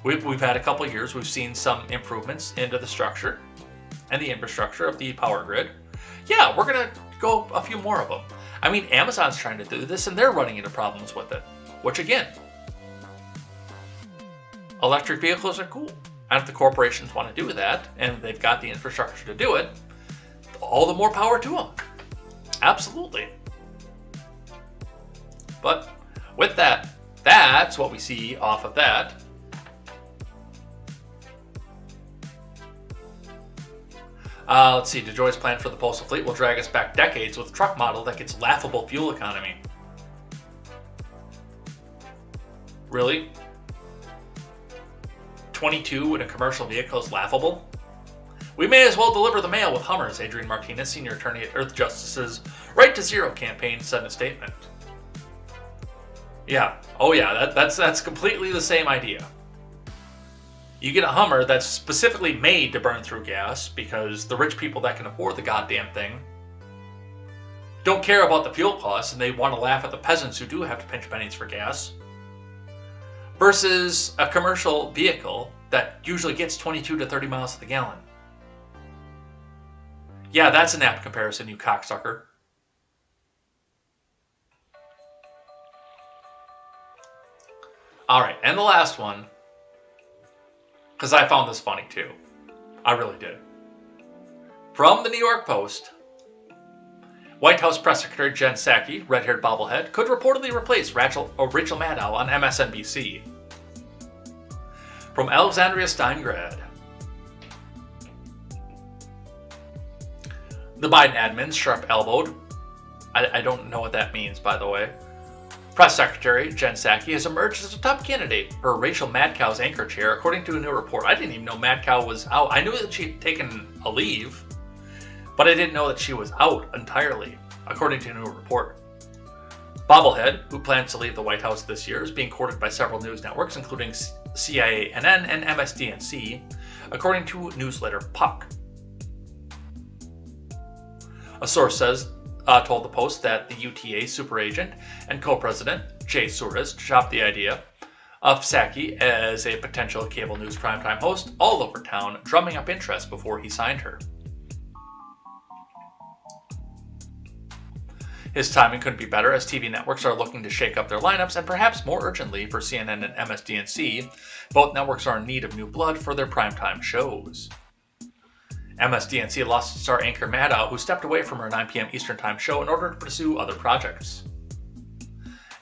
We've had a couple of years, we've seen some improvements into the structure and the infrastructure of the power grid. Yeah, we're going to go a few more of them. I mean, Amazon's trying to do this, and they're running into problems with it. Which, again, electric vehicles are cool. And if the corporations want to do that, and they've got the infrastructure to do it, all the more power to them. Absolutely. But with that, that's what we see off of that. Let's see, DeJoy's plan for the postal fleet will drag us back decades with a truck model that gets laughable fuel economy. Really? 22 in a commercial vehicle is laughable? We may as well deliver the mail with Hummers, Adrian Martinez, senior attorney at Earth Justice's Right to Zero campaign, said in a statement. Yeah, oh yeah, that's completely the same idea. You get a Hummer that's specifically made to burn through gas because the rich people that can afford the goddamn thing don't care about the fuel costs and they want to laugh at the peasants who do have to pinch pennies for gas. Versus a commercial vehicle that usually gets 22 to 30 miles to the gallon. Yeah, that's an apt comparison, you cocksucker. Alright, and the last one, because I found this funny too. I really did. From the New York Post, White House Press Secretary Jen Psaki, red-haired bobblehead, could reportedly replace Rachel Maddow on MSNBC. From Alexandria Steingrad, the Biden admin's sharp-elbowed. I don't know what that means, by the way. Press Secretary Jen Psaki has emerged as a top candidate for Rachel Maddow's anchor chair, according to a new report. I didn't even know Maddow was out. I knew that she'd taken a leave, but I didn't know that she was out entirely, according to a new report. Bobblehead, who plans to leave the White House this year, is being courted by several news networks, including CNN and MSDNC, according to newsletter Puck. A source told the Post that the UTA super agent and co-president, Jay Sorcerers, shopped the idea of Psaki as a potential cable news primetime host all over town, drumming up interest before he signed her. His timing couldn't be better, as TV networks are looking to shake up their lineups, and perhaps more urgently for CNN and MSDNC, both networks are in need of new blood for their primetime shows. MSDNC lost star anchor Maddow, who stepped away from her 9 p.m. Eastern Time show in order to pursue other projects.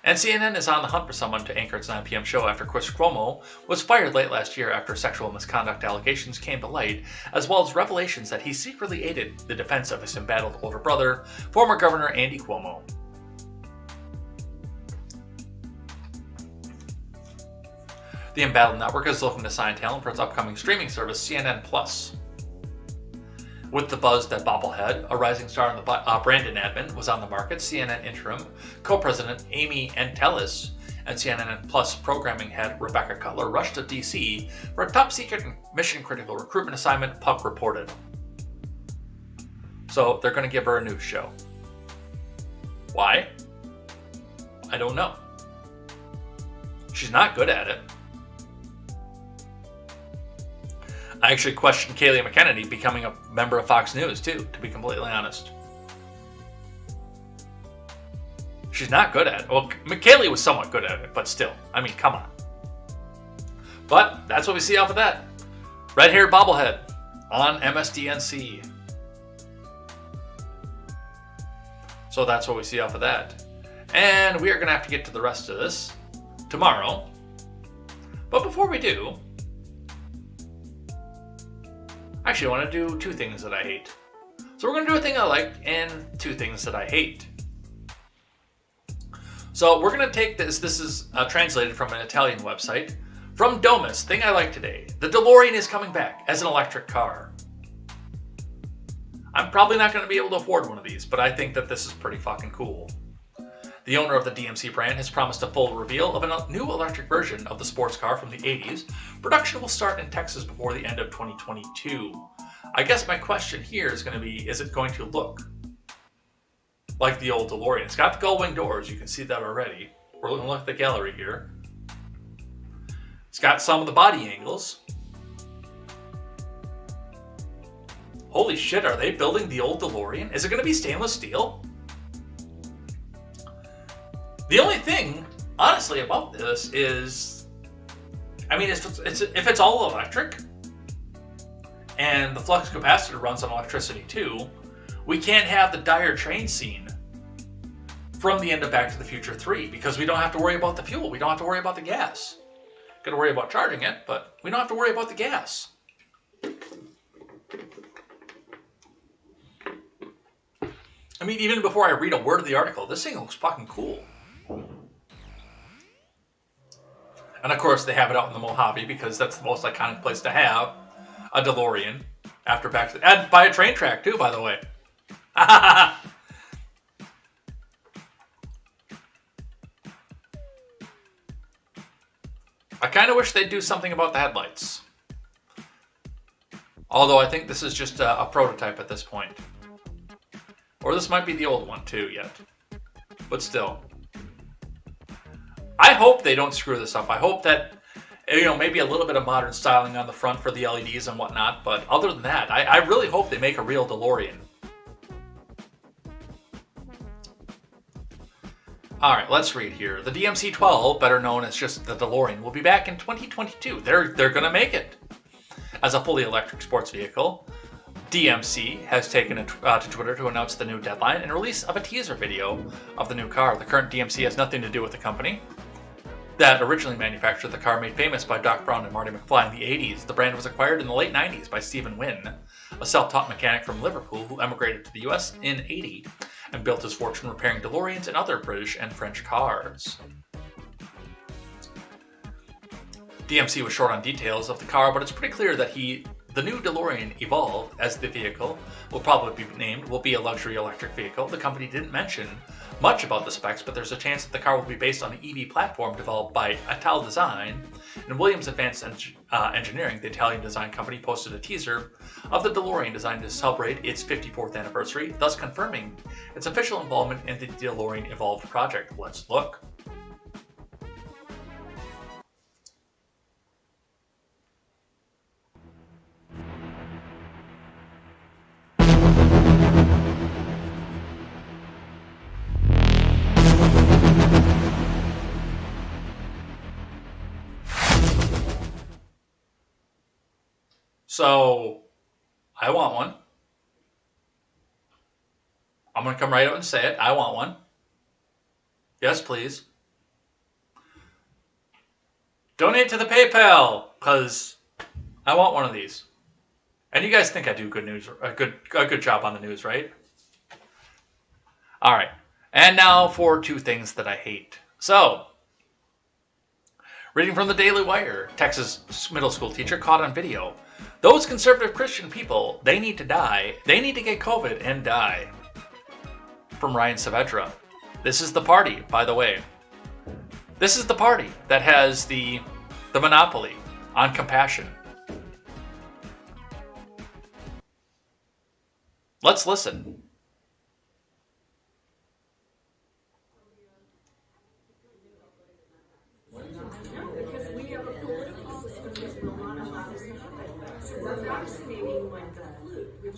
And CNN is on the hunt for someone to anchor its 9 p.m. show after Chris Cuomo was fired late last year after sexual misconduct allegations came to light, as well as revelations that he secretly aided the defense of his embattled older brother, former Governor Andy Cuomo. The embattled network is looking to sign talent for its upcoming streaming service, CNN Plus. With the buzz that Bobblehead, a rising star in the Brandon admin, was on the market, CNN interim co-president Amy Entelis and CNN Plus programming head Rebecca Cutler rushed to D.C. for a top-secret and mission-critical recruitment assignment, Puck reported. So they're going to give her a news show. Why? I don't know. She's not good at it. I actually questioned Kayleigh McEnany becoming a member of Fox News, too, to be completely honest. She's not good at it. Well, Kayleigh was somewhat good at it, but still. I mean, come on. But that's what we see off of that. Red-haired bobblehead on MSDNC. So that's what we see off of that. And we are going to have to get to the rest of this tomorrow. But before we do, actually, I want to do 2 things that I hate. So we're going to do a thing I like and 2 things that I hate. So we're going to take this. This is translated from an Italian website. From Domus, thing I like today. The DeLorean is coming back as an electric car. I'm probably not going to be able to afford one of these, but I think that this is pretty fucking cool. The owner of the DMC brand has promised a full reveal of a new electric version of the sports car from the 80s. Production will start in Texas before the end of 2022. I guess my question here is going to be, is it going to look like the old DeLorean? It's got the gull-wing doors, you can see that already. We're looking at the gallery here. It's got some of the body angles. Holy shit, are they building the old DeLorean? Is it going to be stainless steel? The only thing, honestly, about this is, I mean, if it's all electric, and the flux capacitor runs on electricity too, we can't have the dire train scene from the end of Back to the Future 3, because we don't have to worry about the fuel, we don't have to worry about the gas. Got to worry about charging it, but we don't have to worry about the gas. I mean, even before I read a word of the article, this thing looks fucking cool. And of course, they have it out in the Mojave because that's the most iconic place to have a DeLorean after Back to the... And by a train track, too, by the way. I kind of wish they'd do something about the headlights. Although I think this is just a prototype at this point. Or this might be the old one too yet. But still. I hope they don't screw this up. I hope that, maybe a little bit of modern styling on the front for the LEDs and whatnot. But other than that, I really hope they make a real DeLorean. Alright, let's read here. The DMC-12, better known as just the DeLorean, will be back in 2022. They're going to make it. As a fully electric sports vehicle, DMC has taken to Twitter to announce the new deadline and release of a teaser video of the new car. The current DMC has nothing to do with the company that originally manufactured the car made famous by Doc Brown and Marty McFly in the 80s. The brand was acquired in the late 90s by Stephen Wynn, a self-taught mechanic from Liverpool who emigrated to the US in 80 and built his fortune repairing DeLoreans and other British and French cars. DMC was short on details of the car, but it's pretty clear that the new DeLorean Evolve, as the vehicle will probably be named, will be a luxury electric vehicle. The company didn't mention much about the specs, but there's a chance that the car will be based on an EV platform developed by Ital Design and Williams Advanced Engineering. The Italian design company posted a teaser of the DeLorean designed to celebrate its 54th anniversary, thus confirming its official involvement in the DeLorean Evolve project. Let's look. So, I want one. I'm going to come right out and say it. I want one. Yes, please. Donate to the PayPal, because I want one of these. And you guys think I do a good job on the news, right? All right. And now for two things that I hate. So, reading from the Daily Wire, Texas middle school teacher caught on video. Those conservative Christian people, they need to die. They need to get COVID and die. From Ryan Saavedra. This is the party, by the way. This is the party that has the monopoly on compassion. Let's listen.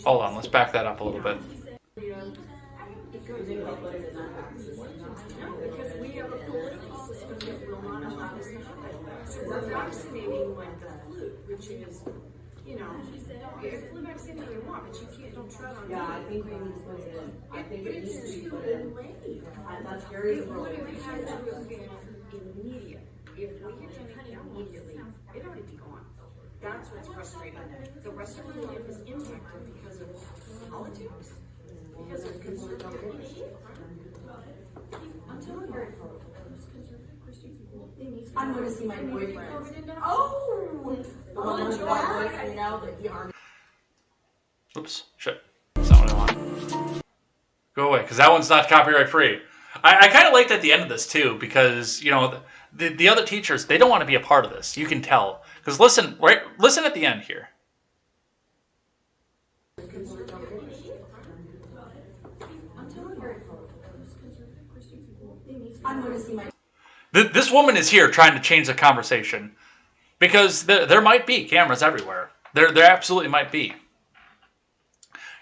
Hold on, let's back that up a little bit. Because we have a political system that will not allow us to happen. So we're vaccinating like the flu, which is, if flu vaccine that you want, but you don't tread on it. Yeah, I think we need to put it. I think it needs to be put in. That's very liberal. It would have to be immediate. If we had done it immediately, it already be gone. That's what's frustrating. The rest of our life is impacted because of politics, because of conservative. I'm telling you, I'm going to see my boyfriend. Oh! Oops, shit. That's not what I want. Go away, because that one's not copyright free. I kind of liked at the end of this too, because the other teachers, they don't want to be a part of this. You can tell. Because listen at the end here. I'm going to see my. This woman is here trying to change the conversation, because there might be cameras everywhere. There absolutely might be.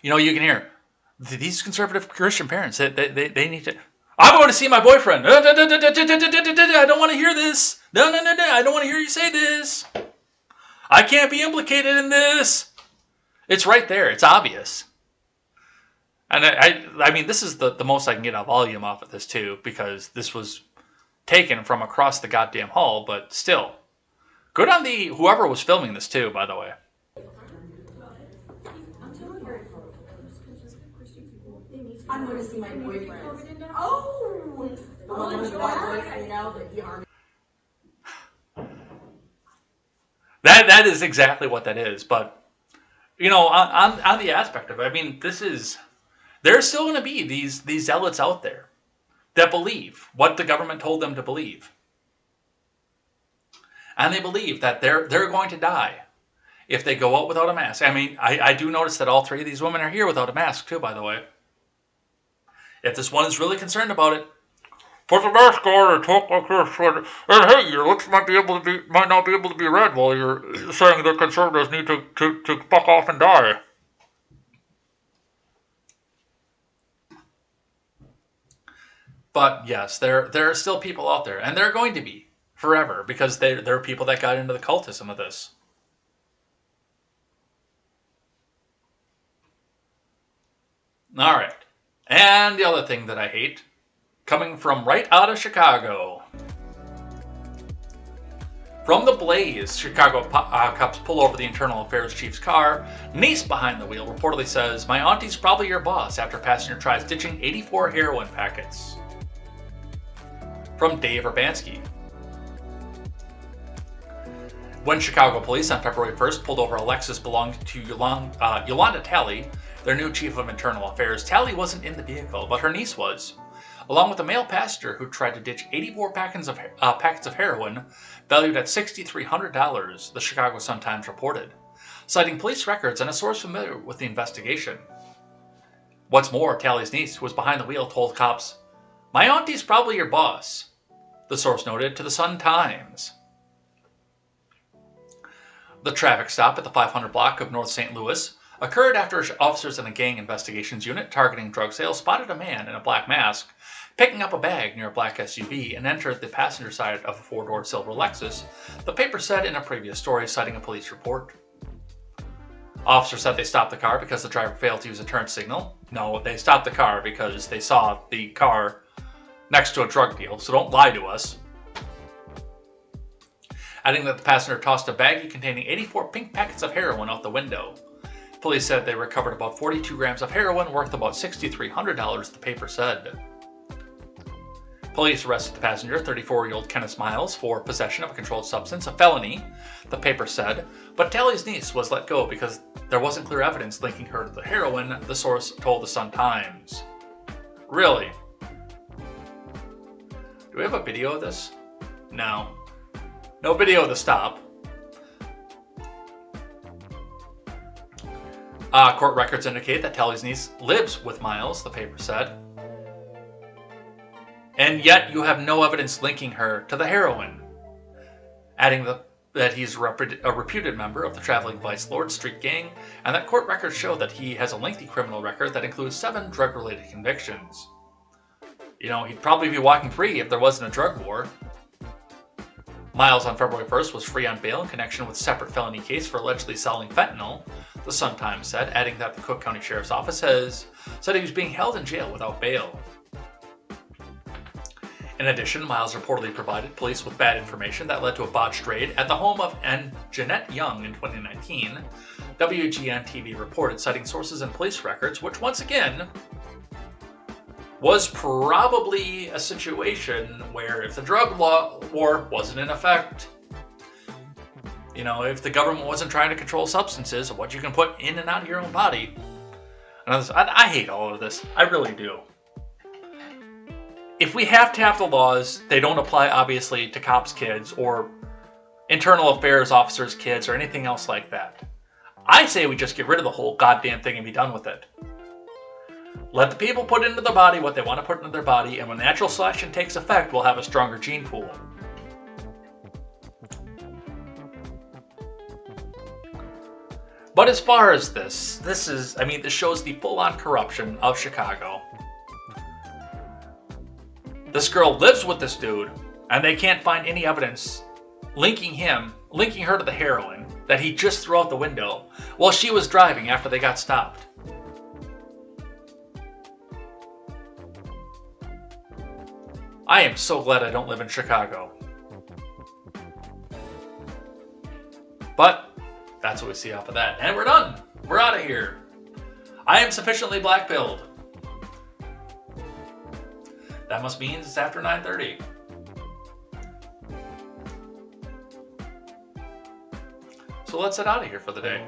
You can hear these conservative Christian parents. They need to. I'm going to see my boyfriend. I don't want to hear this. No. I don't want to hear you say this. I can't be implicated in this. It's right there. It's obvious. And I mean, this is the most I can get a volume off of this too, because this was taken from across the goddamn hall, but still. Good on whoever was filming this too, by the way. I'm going to see my boyfriend. Oh! That is exactly what that is, but on the aspect of it, I mean, there's still going to be these zealots out there that believe what the government told them to believe. And they believe that they're going to die if they go out without a mask. I mean, I do notice that all 3 of these women are here without a mask too, by the way. If this one is really concerned about it, put the mask on and talk like this. And hey, your lips might not be able to be read while you're saying that conservatives need to fuck off and die. But yes, there are still people out there, and there are going to be forever, because there are people that got into the cultism of this. All right. And the other thing that I hate, coming from right out of Chicago. From the blaze, Chicago cops pull over the internal affairs chief's car. Niece behind the wheel reportedly says, "My auntie's probably your boss," after passenger tries ditching 84 heroin packets. From Dave Urbanski. When Chicago police on February 1st pulled over a Lexus belonging to Yolanda Talley, their new chief of internal affairs, Talley wasn't in the vehicle, but her niece was, along with a male passenger who tried to ditch 84 packets of heroin valued at $6,300, the Chicago Sun-Times reported, citing police records and a source familiar with the investigation. What's more, Talley's niece, who was behind the wheel, told cops, "My auntie's probably your boss," the source noted to the Sun-Times. The traffic stop at the 500 block of North St. Louis occurred after officers in a gang investigations unit targeting drug sales spotted a man in a black mask picking up a bag near a black SUV and entered the passenger side of a 4-door silver Lexus, the paper said in a previous story, citing a police report. Officers said they stopped the car because the driver failed to use a turn signal. No, they stopped the car because they saw the car next to a drug deal, so don't lie to us. Adding that the passenger tossed a baggie containing 84 pink packets of heroin out the window. Police said they recovered about 42 grams of heroin worth about $6,300, the paper said. Police arrested the passenger, 34-year-old Kenneth Miles, for possession of a controlled substance, a felony, the paper said, but Talley's niece was let go because there wasn't clear evidence linking her to the heroin, the source told the Sun-Times. Really? Do we have a video of this? No. No video of the stop. Court records indicate that Talley's niece lives with Miles, the paper said. And yet you have no evidence linking her to the heroin. Adding that he's a reputed member of the Traveling Vice Lord Street Gang, and that court records show that he has a lengthy criminal record that includes 7 drug-related convictions. You know, he'd probably be walking free if there wasn't a drug war. Miles on February 1st was free on bail in connection with a separate felony case for allegedly selling fentanyl, the Sun-Times said, adding that the Cook County Sheriff's Office said he was being held in jail without bail. In addition, Miles reportedly provided police with bad information that led to a botched raid at the home of Jeanette Young in 2019, WGN TV reported, citing sources in police records, which once again was probably a situation where if the drug war wasn't in effect, you know, if the government wasn't trying to control substances, what you can put in and out of your own body. And I hate all of this. I really do. If we have to have the laws, they don't apply obviously to cops' kids or internal affairs officers' kids or anything else like that. I say we just get rid of the whole goddamn thing and be done with it. Let the people put into their body what they want to put into their body, and when natural selection takes effect, we'll have a stronger gene pool. But as far as this shows the full-on corruption of Chicago. This girl lives with this dude, and they can't find any evidence linking her to the heroin that he just threw out the window while she was driving after they got stopped. I am so glad I don't live in Chicago. But that's what we see off of that. And we're done. We're out of here. I am sufficiently black-pilled. That must mean it's after 9:30. So let's head out of here for the day.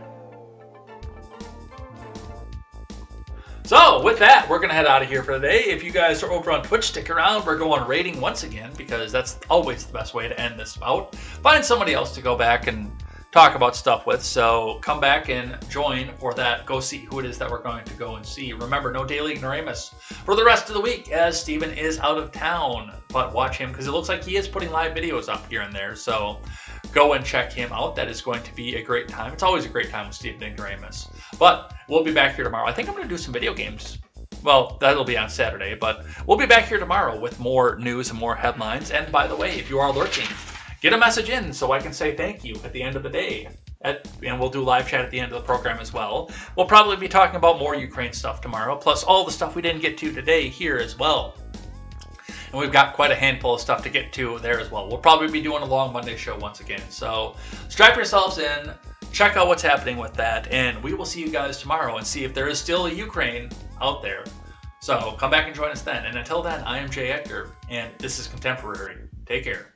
So with that, we're going to head out of here for the day. If you guys are over on Twitch, stick around. We're going rating once again because that's always the best way to end this bout. Find somebody else to go back and talk about stuff with. So come back and join for that. Go see who it is that we're going to go and see. Remember, no Daily Ignoramus for the rest of the week as Steven is out of town. But watch him because it looks like he is putting live videos up here and there. So go and check him out. That is going to be a great time. It's always a great time with Steven Ignoramus. But we'll be back here tomorrow. I think I'm going to do some video games. Well, that'll be on Saturday, but we'll be back here tomorrow with more news and more headlines. And by the way, if you are lurking, get a message in so I can say thank you at the end of the day. And we'll do live chat at the end of the program as well. We'll probably be talking about more Ukraine stuff tomorrow, plus all the stuff we didn't get to today here as well. And we've got quite a handful of stuff to get to there as well. We'll probably be doing a long Monday show once again. So strap yourselves in, check out what's happening with that, and we will see you guys tomorrow and see if there is still a Ukraine out there. So come back and join us then. And until then, I am Jay Edgar, and this is Contemporary. Take care.